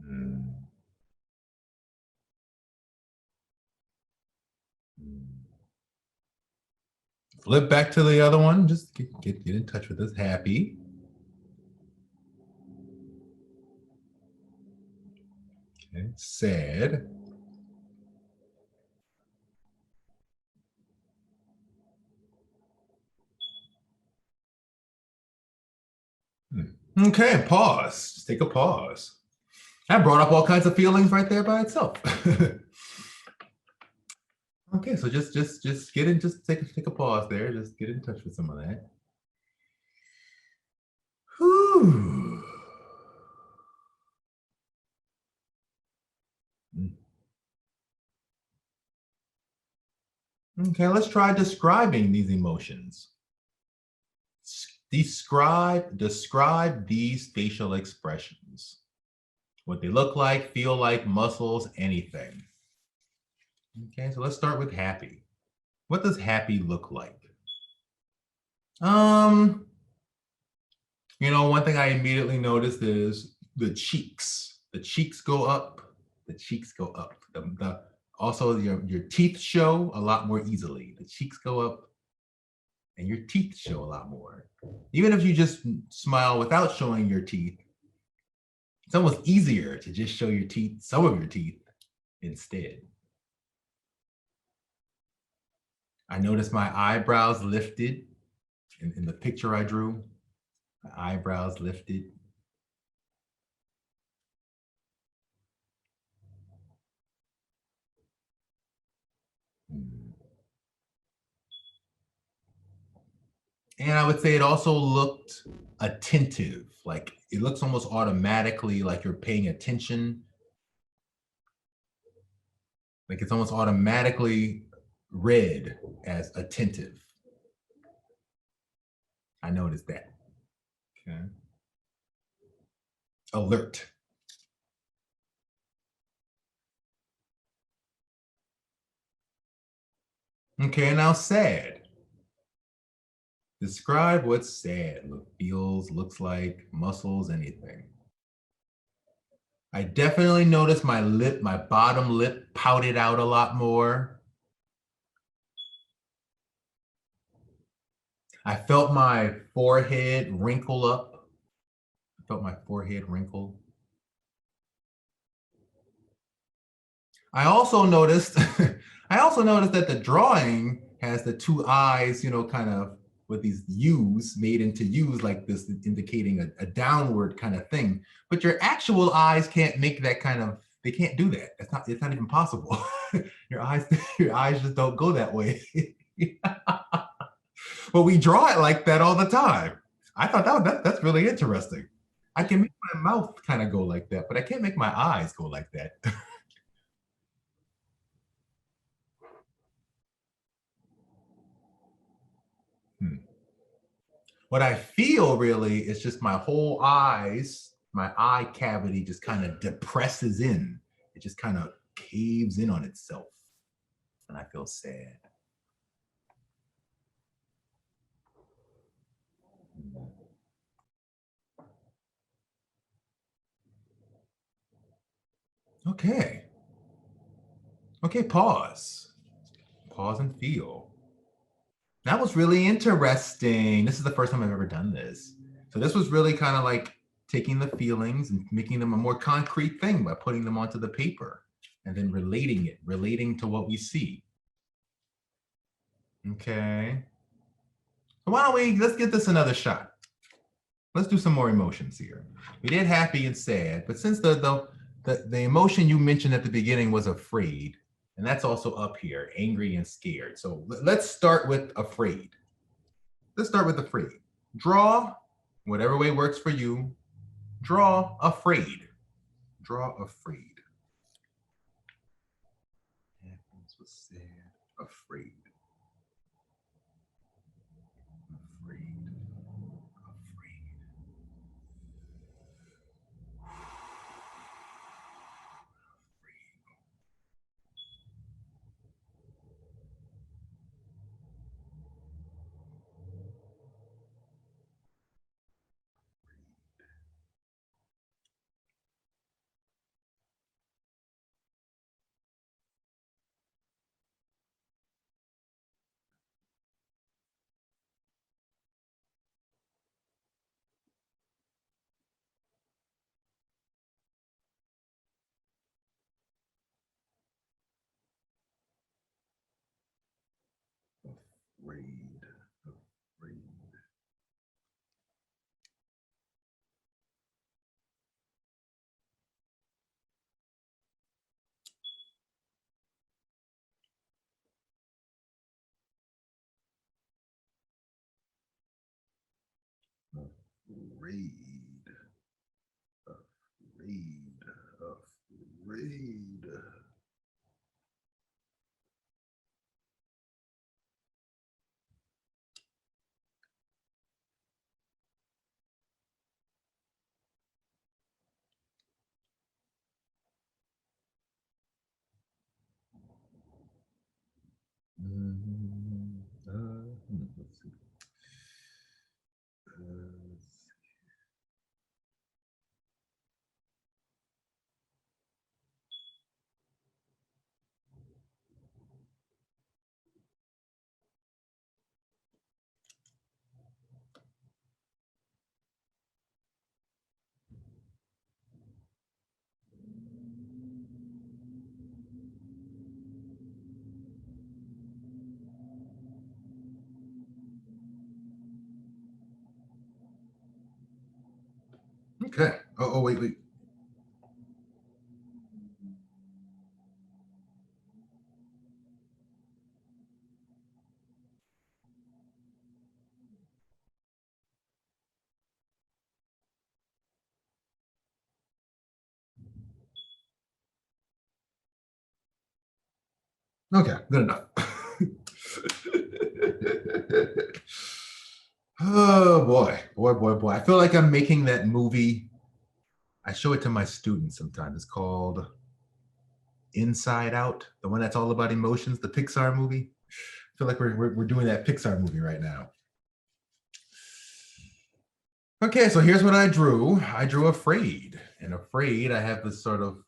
Mm. Mm. Flip back to the other one. Just get in touch with this. Happy. Okay. Sad. Okay, pause. Just take a pause. That brought up all kinds of feelings right there by itself. Okay, so just get in, just take a pause there. Just get in touch with some of that. Whew. Okay, let's try describing these emotions. Describe these facial expressions. What they look like, feel like, muscles, anything. Okay, so let's start with happy. What does happy look like? One thing I immediately noticed is the cheeks. The cheeks go up. The cheeks go up. Also, your teeth show a lot more easily. The cheeks go up and your teeth show a lot more. Even if you just smile without showing your teeth, it's almost easier to just show your teeth, some of your teeth instead. I noticed my eyebrows lifted in the picture I drew. My eyebrows lifted. And I would say it also looked attentive, like it looks almost automatically like you're paying attention. Like it's almost automatically read as attentive. I noticed that. Okay. Alert. Okay, now sad. Describe what sad feels, looks like, muscles, anything. I definitely noticed my bottom lip pouted out a lot more. I felt my forehead wrinkle up. I felt my forehead wrinkle. I also noticed, I also noticed that the drawing has the two eyes, you know, kind of with these U's made into U's like this, indicating a downward kind of thing. But your actual eyes can't make that kind of, they can't do that. It's not even possible. your eyes, your eyes just don't go that way. But we draw it like that all the time. I thought that's really interesting. I can make my mouth kind of go like that, but I can't make my eyes go like that. Hmm. What I feel really is just my whole eyes, my eye cavity just kind of depresses in. It just kind of caves in on itself. And I feel sad. Okay. Okay, pause. Pause and feel. That was really interesting. This is the first time I've ever done this. So this was really kind of like taking the feelings and making them a more concrete thing by putting them onto the paper and then relating to what we see. Okay. So why don't let's give this another shot. Let's do some more emotions here. We did happy and sad, but since the emotion you mentioned at the beginning was afraid, and that's also up here, angry and scared. So let's start with afraid. Let's start with afraid. Draw, whatever way works for you. Draw afraid. Draw afraid. Happens was sad. Afraid. Afraid. Afraid. Afraid. Afraid. Afraid. Afraid. Afraid. Let's see. Okay. Oh, wait. Okay, good enough. Oh boy. I feel like I'm making that movie. I show it to my students sometimes. It's called Inside Out, the one that's all about emotions, the Pixar movie. I feel like we're doing that Pixar movie right now. Okay, so here's what I drew. I drew afraid. And afraid, I have this sort of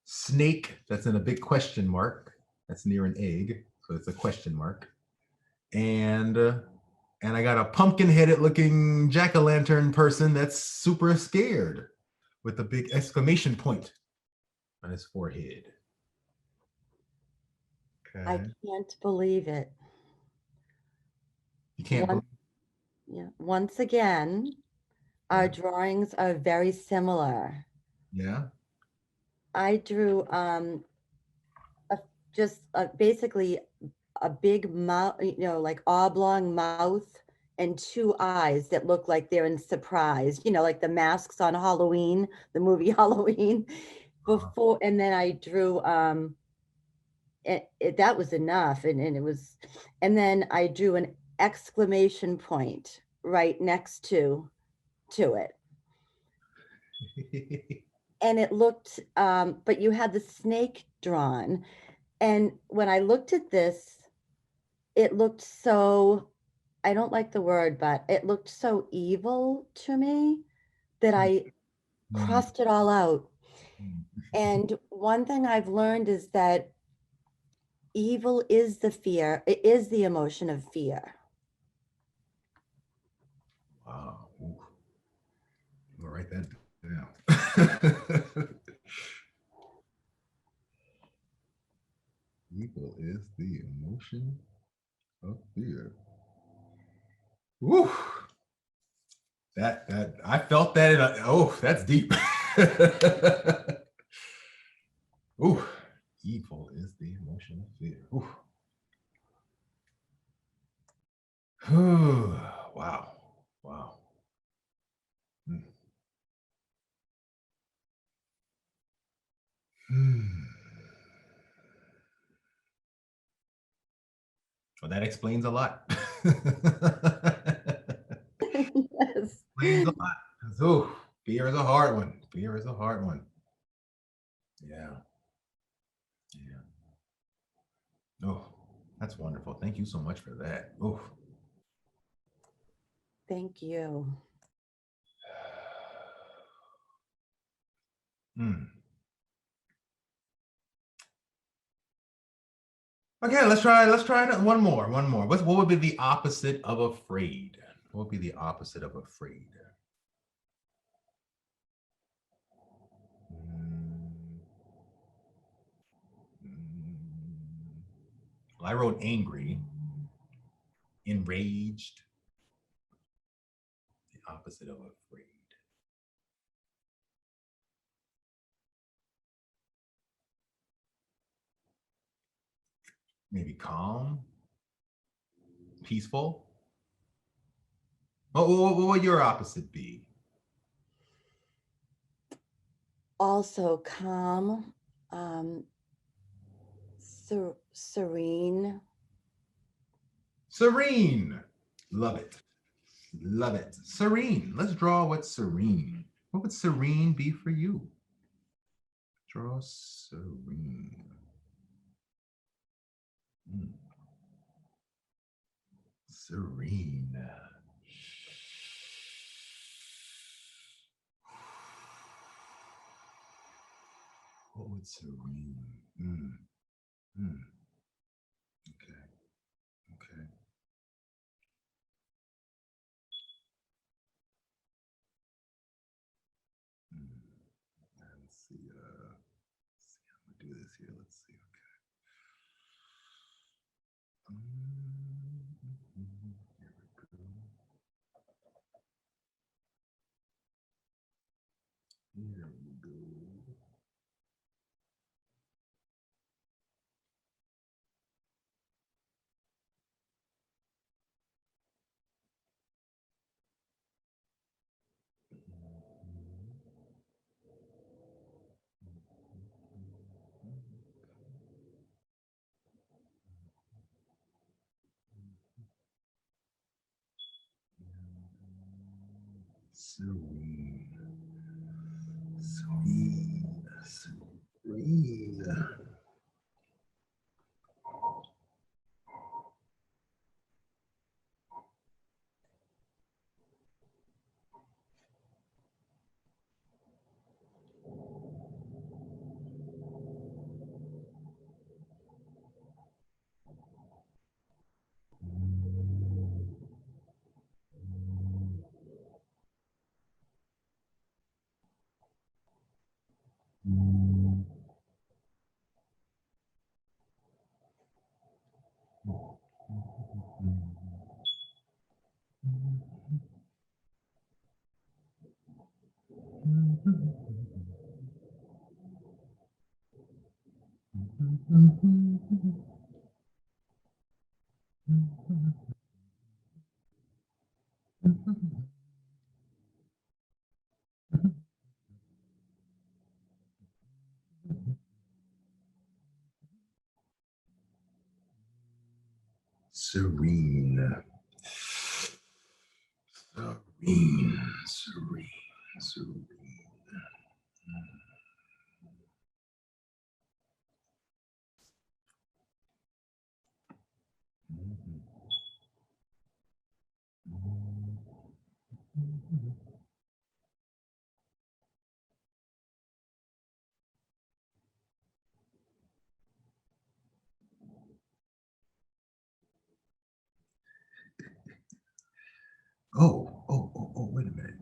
snake that's in a big question mark. That's near an egg. So it's a question mark. And And I got a pumpkin-headed looking jack-o'-lantern person that's super scared with a big exclamation point on his forehead. I Okay. can't believe it. You can't believe. Yeah. Once again, our drawings are very similar. Yeah. I drew basically a big mouth, like oblong mouth and two eyes that look like they're in surprise, like the masks on Halloween, the movie Halloween. Before, and then I drew that was enough, and it was, and then I drew an exclamation point right next to it. And it looked, but you had the snake drawn. And when I looked at this, it looked so, I don't like the word, but it looked so evil to me that I crossed it all out. And one thing I've learned is that evil is the fear, it is the emotion of fear. Wow. Ooh. I'll write that down. Evil is the emotion of fear. Woo. That I felt that in that's deep. Ooh. Evil is the emotion of fear. Ooh. Wow. Wow. Mm. Well, that explains a lot. Yes. Explains a lot. Ooh, fear is a hard one. Fear is a hard one. Yeah. Yeah. Oh, that's wonderful. Thank you so much for that. Oh. Thank you. Mm. Okay, let's try one more. What would be the opposite of afraid? What would be the opposite of afraid? Mm. Well, I wrote angry, enraged, the opposite of afraid. Maybe calm, peaceful. What would your opposite be? Also calm, serene. Serene. Love it. Love it. Serene. Let's draw what's serene. What would serene be for you? Draw serene. Mm. Serene. What would serene? Okay. Okay. Let's see. I'm gonna do this here. Let's see. Okay. Here we go. Here we go. Serene. Serene. Serene. Serene. Serene. Serene. Serene. Oh, wait a minute.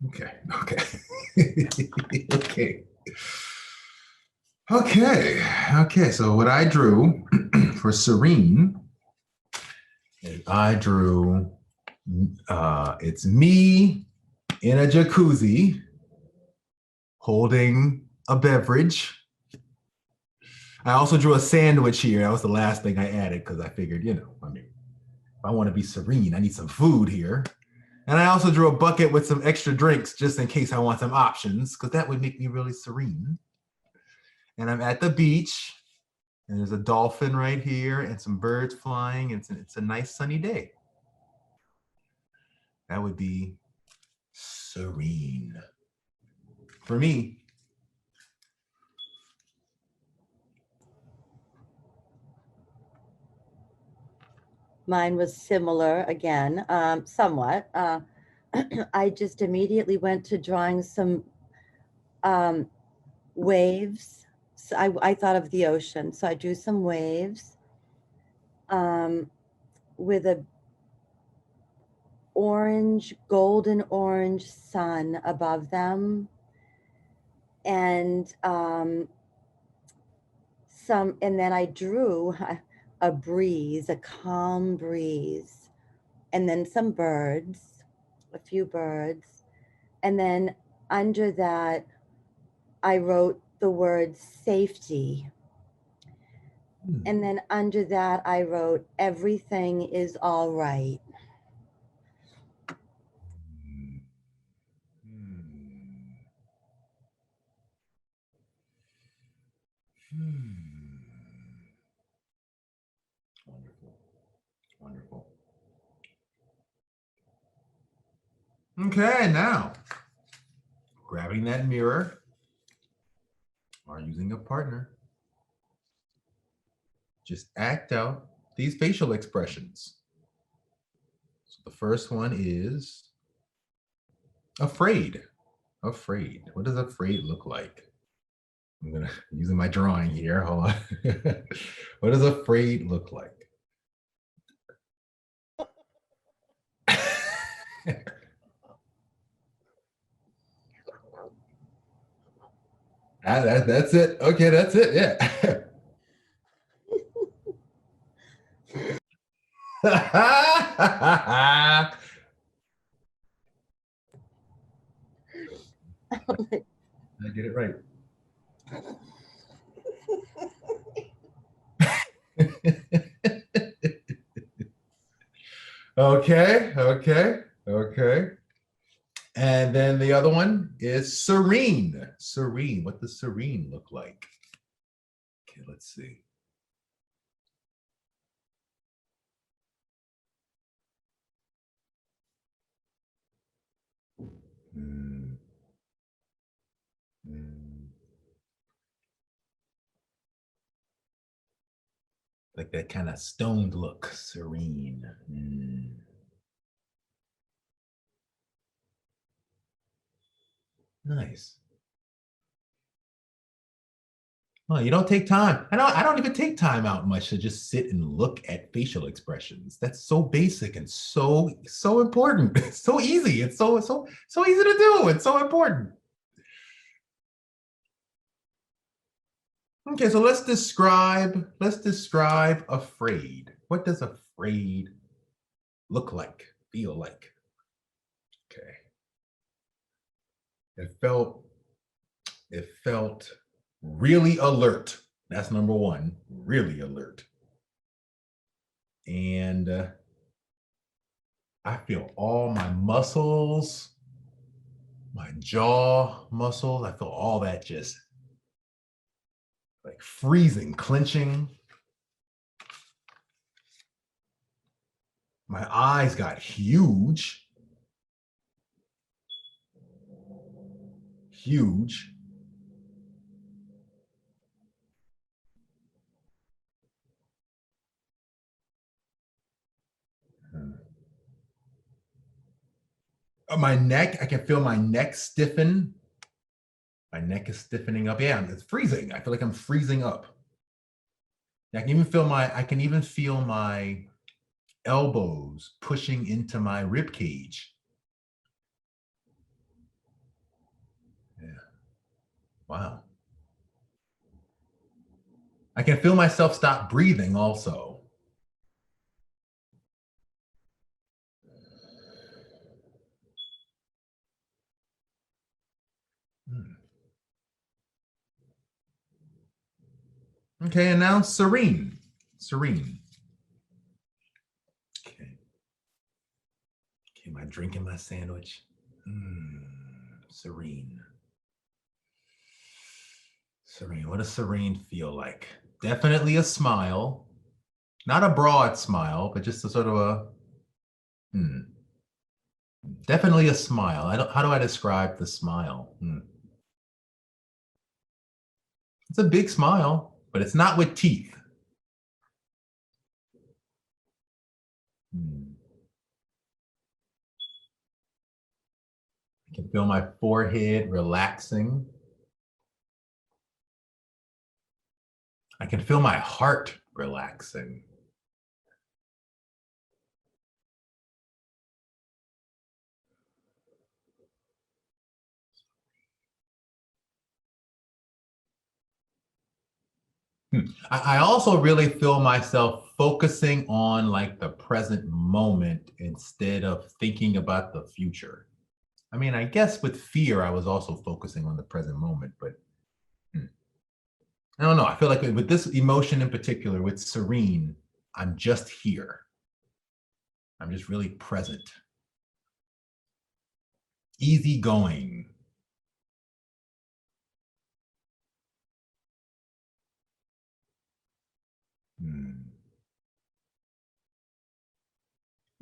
Okay. Okay. So what I drew for serene is I drew it's me in a jacuzzi holding a beverage. I also drew a sandwich here. That was the last thing I added because I figured, if I want to be serene, I need some food here. And I also drew a bucket with some extra drinks just in case I want some options, because that would make me really serene. And I'm at the beach, and there's a dolphin right here and some birds flying. It's a nice sunny day. That would be serene for me. Mine was similar again, somewhat. I just immediately went to drawing some waves. So I thought of the ocean. So I drew some waves with a golden orange sun above them. And then I drew a breeze, a calm breeze, and then some birds, a few birds. And then under that, I wrote the word safety. And then under that, I wrote, everything is all right. Wonderful. Okay, now grabbing that mirror or using a partner, just act out these facial expressions. So the first one is afraid. Afraid. What does afraid look like? I'm using my drawing here. Hold on. What does afraid look like? That's it. Okay, that's it. Yeah. I get it right. Okay. And then the other one is serene. Serene. What does serene look like? Okay, let's see. Like that kind of stoned look, serene. Nice. Well, you don't take time. I don't even take time out much to just sit and look at facial expressions. That's so basic and so important. It's so easy. It's so easy to do. It's so important. Okay, so let's describe afraid. What does afraid look like, feel like? Okay. It felt really alert. That's number one, really alert. And I feel all my muscles, my jaw muscles, I feel all that just like freezing, clenching. My eyes got huge, huge. My neck, I can feel my neck stiffen. My neck is stiffening up. Yeah, it's freezing. I feel like I'm freezing up. I can even feel my elbows pushing into my rib cage. Yeah. Wow. I can feel myself stop breathing also. Hmm. Okay, and now serene. Serene. Okay. Okay, am I drinking my sandwich? Serene. Serene. What does serene feel like? Definitely a smile. Not a broad smile, but just a sort of a definitely a smile. How do I describe the smile? It's a big smile, but it's not with teeth. Hmm. I can feel my forehead relaxing. I can feel my heart relaxing. I also really feel myself focusing on like the present moment instead of thinking about the future. I mean, I guess with fear, I was also focusing on the present moment, but I don't know. I feel like with this emotion in particular, with serene, I'm just here. I'm just really present. Easygoing.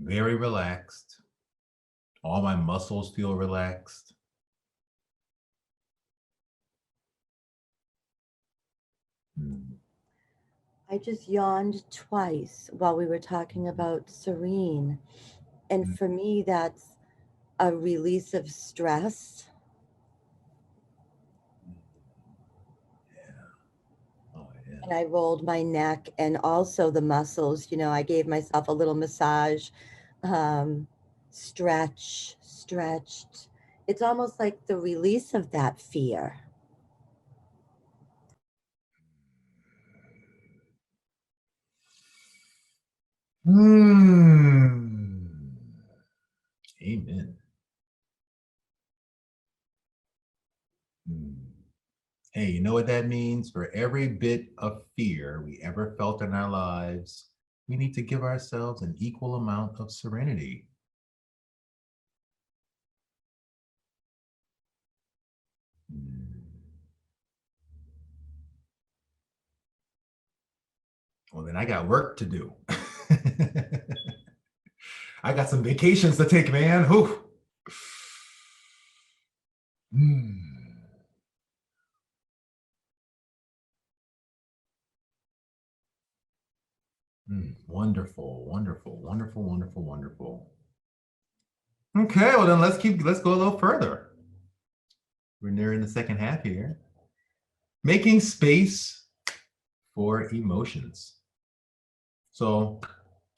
Very relaxed. All my muscles feel relaxed. I just yawned twice while we were talking about serene. And Mm. for me, that's a release of stress. Oh, yeah. And I rolled my neck and also the muscles. I gave myself a little massage, stretched. It's almost like the release of that fear. Amen. Hey, you know what that means? For every bit of fear we ever felt in our lives, we need to give ourselves an equal amount of serenity. Well, then I got work to do. I got some vacations to take, man. Whew. Wonderful, wonderful, wonderful, wonderful, wonderful. Okay, well then let's go a little further. We're nearing the second half here. Making space for emotions. So,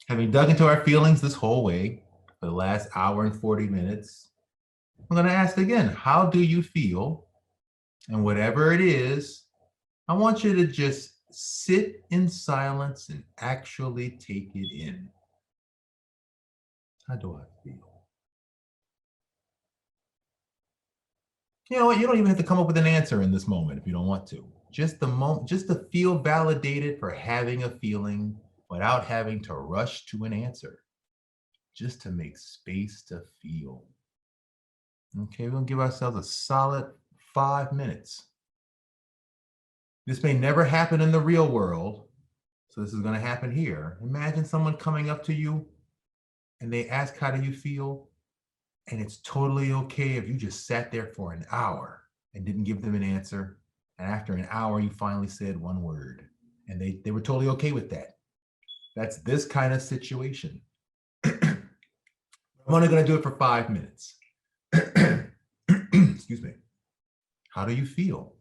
having dug into our feelings this whole way for the last hour and 40 minutes, I'm going to ask again, how do you feel? And whatever it is, I want you to just sit in silence and actually take it in. How do I feel? You know what? You don't even have to come up with an answer in this moment if you don't want to. Just the moment, just to feel validated for having a feeling without having to rush to an answer, just to make space to feel. Okay, we're gonna give ourselves a solid 5 minutes. This may never happen in the real world, so this is gonna happen here. Imagine someone coming up to you and they ask, how do you feel? And it's totally okay if you just sat there for an hour and didn't give them an answer. And after an hour, you finally said one word. And they were totally okay with that. That's this kind of situation. I'm only going to do it for 5 minutes. Excuse me. How do you feel?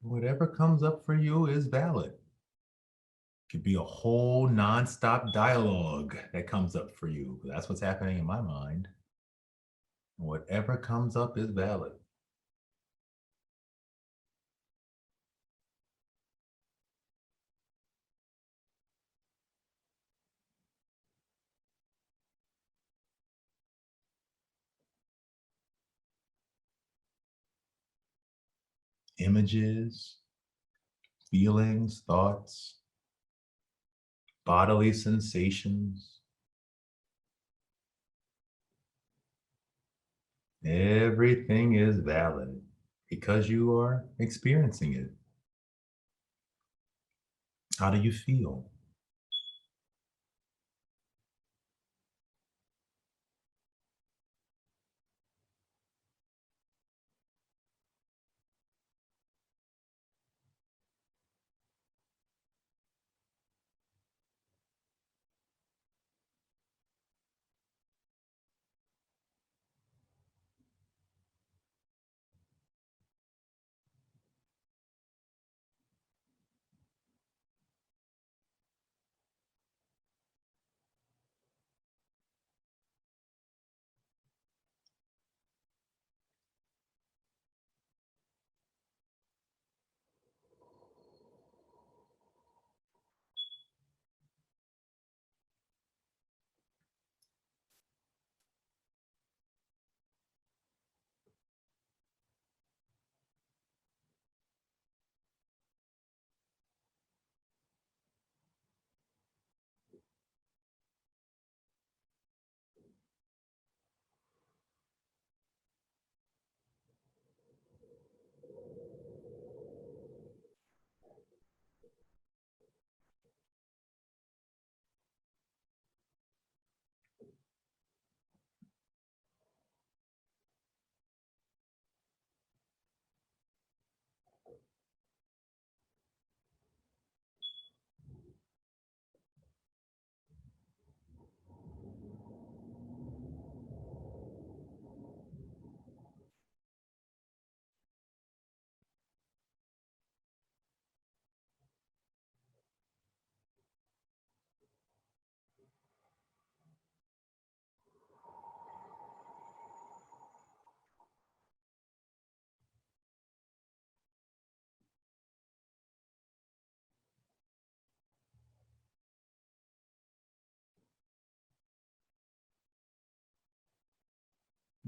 Whatever comes up for you is valid. Could be a whole nonstop dialogue that comes up for you. That's what's happening in my mind. Whatever comes up is valid. Images, feelings, thoughts, bodily sensations. Everything is valid because you are experiencing it. How do you feel?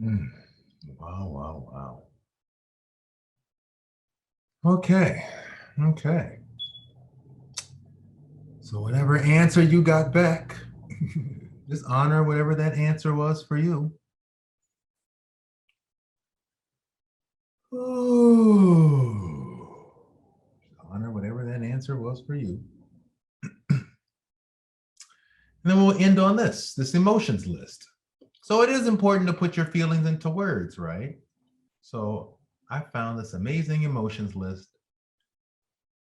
Mm. Wow, wow, wow. Okay. Okay. So whatever answer you got back, just honor whatever that answer was for you. Ooh. Honor whatever that answer was for you. And then we'll end on this emotions list. So it is important to put your feelings into words, right? So I found this amazing emotions list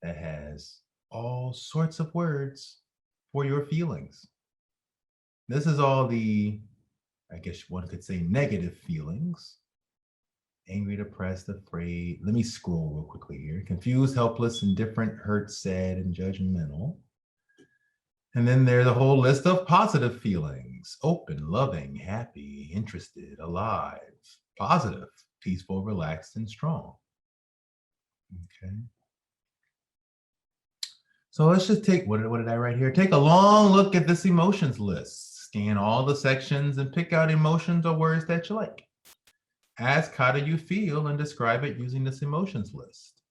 that has all sorts of words for your feelings. This is all the, I guess one could say, negative feelings. Angry, depressed, afraid. Let me scroll real quickly here. Confused, helpless, indifferent, hurt, sad, and judgmental. And then there's a whole list of positive feelings: open, loving, happy, interested, alive, positive, peaceful, relaxed, and strong. Okay. So let's just take, what did I write here? Take a long look at this emotions list. Scan all the sections and pick out emotions or words that you like. Ask, how do you feel, and describe it using this emotions list.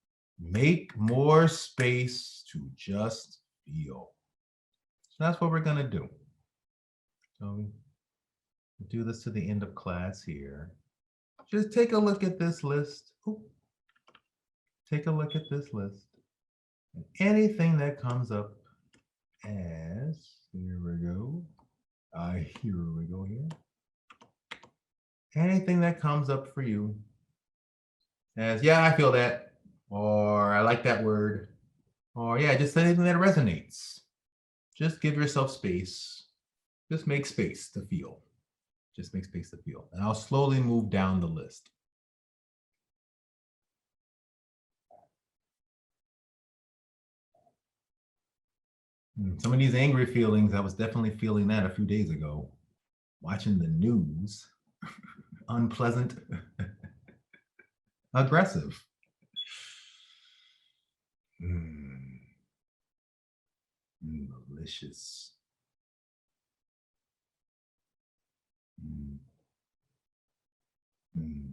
Make more space to just feel. So that's what we're going to do. So we do this to the end of class here. Just take a look at this list. Ooh. Take a look at this list. And anything that comes up as, here we go. Here we go here. Anything that comes up for you as, yeah, I feel that, or I like that word, or yeah, just anything that resonates. Just give yourself space. Just make space to feel. Just make space to feel. And I'll slowly move down the list. Some of these angry feelings, I was definitely feeling that a few days ago. Watching the news. Unpleasant. Aggressive. Malicious. Mm. Mm.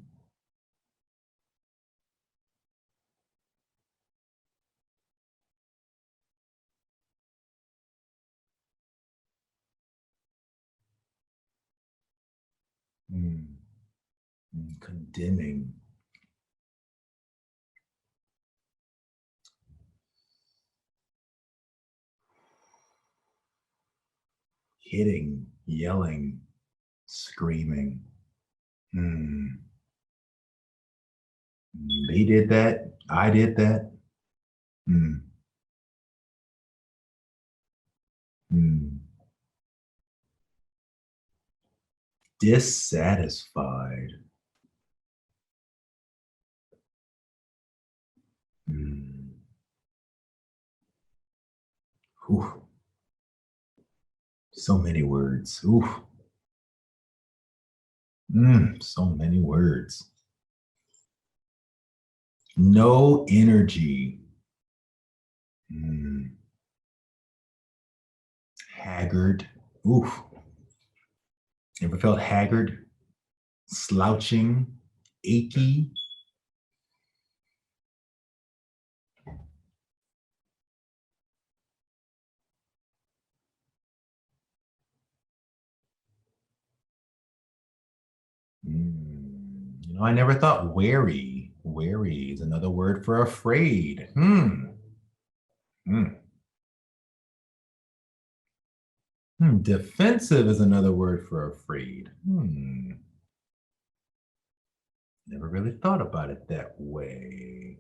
Mm. Condemning. Hitting, yelling, screaming. They did that. I did that. Mm. Mm. Dissatisfied. Mm. Whew. So many words. Ooh. So many words. No energy. Mm. Haggard. Oof. Ever felt haggard? Slouching, achy. I never thought wary. Wary is another word for afraid. Defensive is another word for afraid. Never really thought about it that way.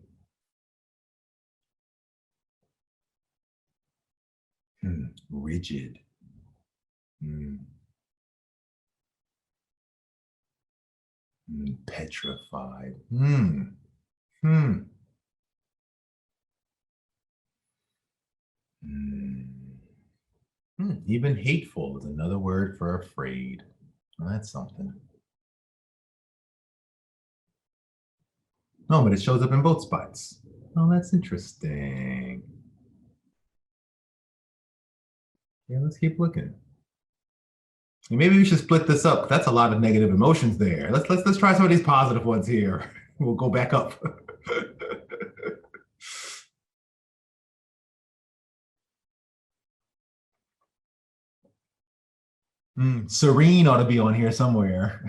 Rigid. Petrified. Even hateful is another word for afraid. Well, that's something. No, but it shows up in both spots. Oh, that's interesting. Yeah, let's keep looking. Maybe we should split this up. That's a lot of negative emotions there. Let's try some of these positive ones here. We'll go back up. Serene ought to be on here somewhere.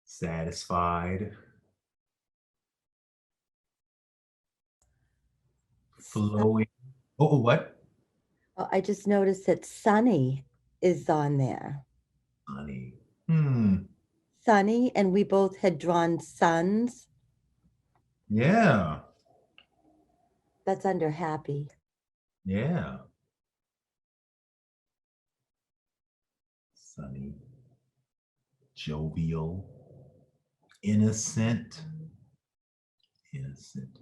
Satisfied. Flowing. Oh, what? Oh, I just noticed that sunny is on there. Honey. Sunny, and we both had drawn suns. Yeah. That's under happy. Yeah. Sunny. Jovial. Innocent. Innocent.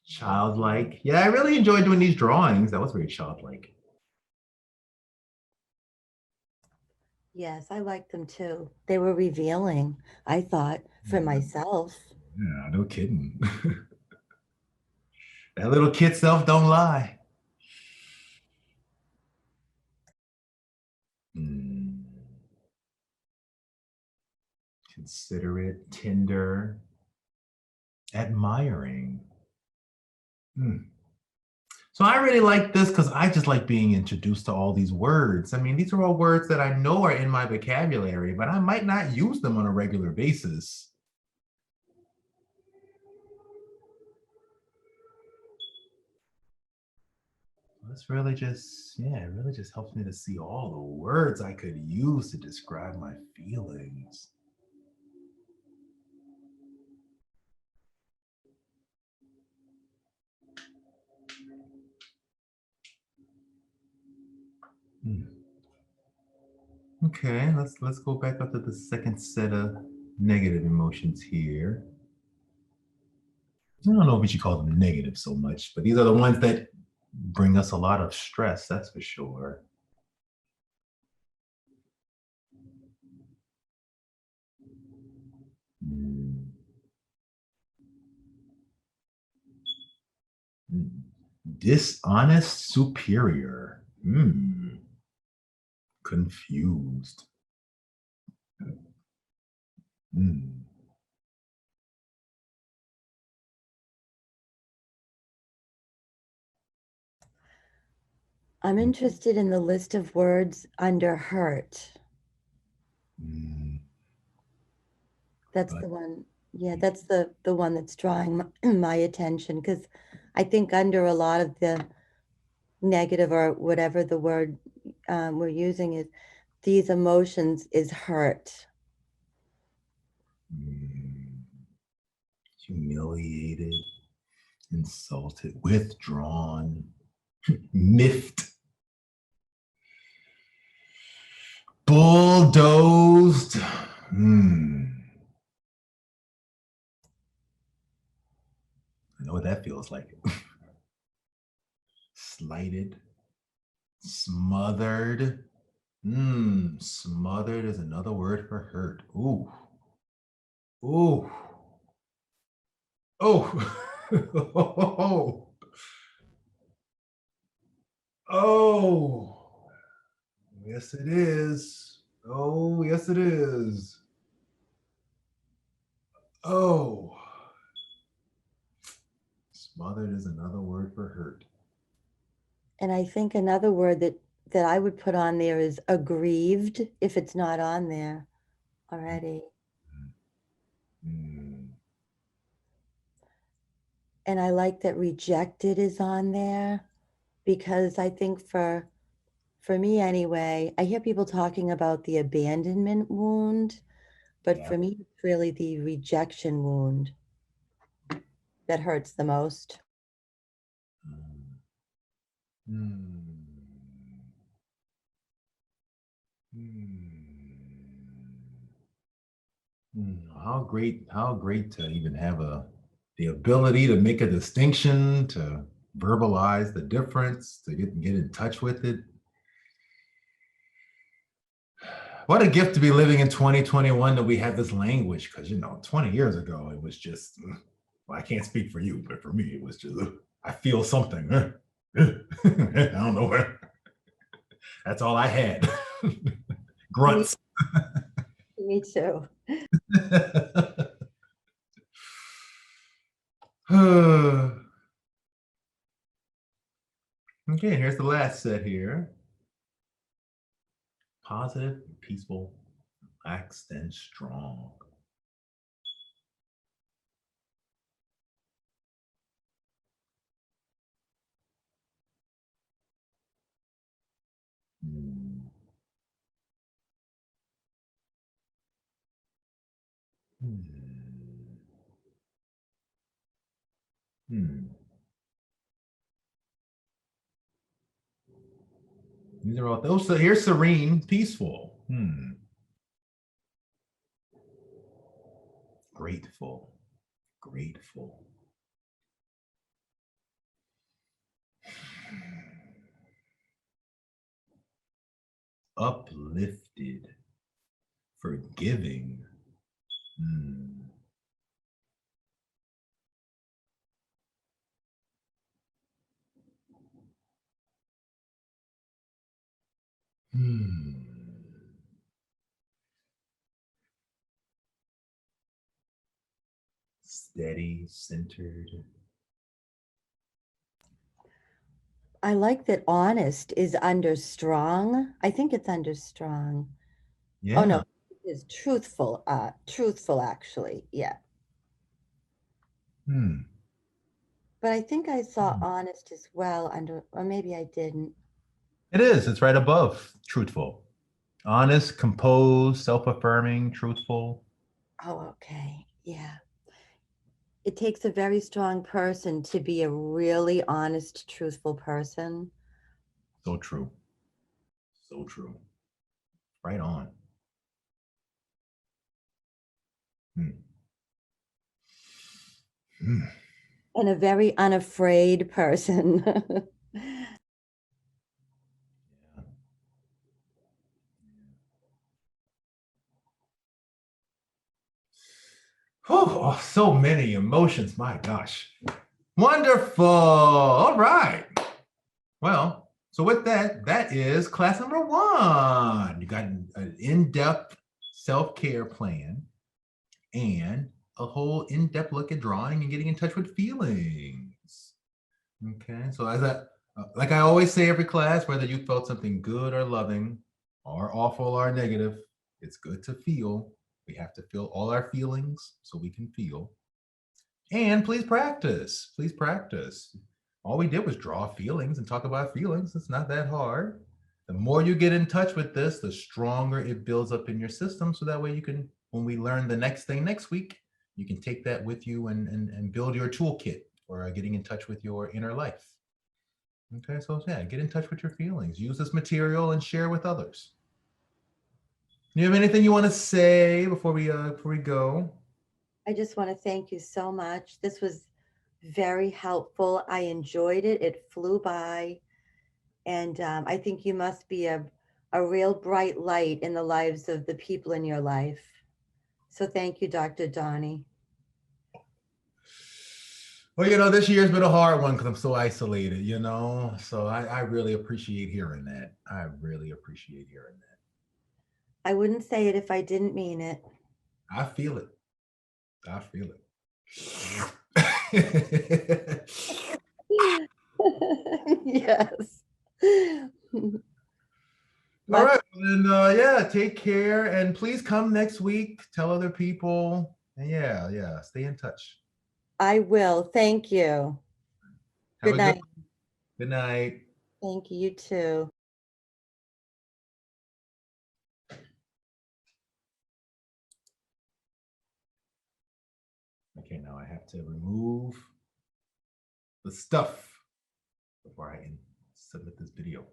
Childlike. Yeah, I really enjoyed doing these drawings. That was very childlike. Yes, I liked them too. They were revealing, I thought, for myself. Yeah, no kidding. That little kid self don't lie. Considerate, tender, admiring. So I really like this because I just like being introduced to all these words. I mean, these are all words that I know are in my vocabulary, but I might not use them on a regular basis. This really just, yeah, it really just helps me to see all the words I could use to describe my feelings. Okay, let's go back up to the second set of negative emotions here. I don't know if we should call them negative so much, but these are the ones that bring us a lot of stress, that's for sure. Dishonest superior. Confused. I'm interested in the list of words under hurt. That's the one. Yeah, that's the one that's drawing my attention, because I think under a lot of the negative or whatever the word we're using is these emotions is hurt. Humiliated, insulted, withdrawn, miffed, bulldozed. I know what that feels like. Slighted, smothered. Smothered is another word for hurt. Ooh. Ooh. Oh. Oh. Oh. Yes, it is. Oh, yes, it is. Oh. Smothered is another word for hurt. And I think another word that I would put on there is aggrieved, if it's not on there already. And I like that rejected is on there, because I think for me anyway, I hear people talking about the abandonment wound, but for me, it's really the rejection wound that hurts the most. How great to even have the ability to make a distinction, to verbalize the difference, to get in touch with it. What a gift to be living in 2021 that we have this language, because 20 years ago it was just Well, I can't speak for you, but for me, it was just, I feel something. I don't know where. That's all I had. Grunts. Me too. Okay, here's the last set here. Positive, peaceful, relaxed, and strong. Hmm. Hmm. Hmm. These are all those. So here's serene, peaceful. Grateful, grateful. Uplifted, forgiving. Hmm. Hmm. Steady, centered. I like that honest is under strong. I think it's under strong. Yeah. Oh no, it is truthful, truthful actually. Yeah. Hmm. But I think I saw honest as well under, or maybe I didn't. It is. It's right above truthful. Honest, composed, self-affirming, truthful. Oh, okay. Yeah. It takes a very strong person to be a really honest, truthful person. So true. So true. Right on. Hmm. Hmm. And a very unafraid person. Oh, so many emotions. My gosh. Wonderful. All right. Well, so with that, that is class number 1. You got an in-depth self-care plan and a whole in-depth look at drawing and getting in touch with feelings. Okay, so as like I always say every class, whether you felt something good or loving or awful or negative, it's good to feel. We have to feel all our feelings so we can feel. And please practice. Please practice. All we did was draw feelings and talk about feelings. It's not that hard. The more you get in touch with this, the stronger it builds up in your system. So that way you can, when we learn the next thing next week, you can take that with you and build your toolkit for getting in touch with your inner life. Okay, so yeah, get in touch with your feelings. Use this material and share with others. You have anything you want to say before we go? I just want to thank you so much. This was very helpful. I enjoyed it. It flew by. And I think you must be a real bright light in the lives of the people in your life. So thank you, Dr. Donny. Well, this year's been a hard one because I'm so isolated, So I really appreciate hearing that. I really appreciate hearing that. I wouldn't say it if I didn't mean it. I feel it. I feel it. Yes. All right. Then, yeah, take care. And please come next week. Tell other people. And yeah, stay in touch. I will. Thank you. Have Good a night. good night. Thank you. You too. Okay, now I have to remove the stuff before I can submit this video.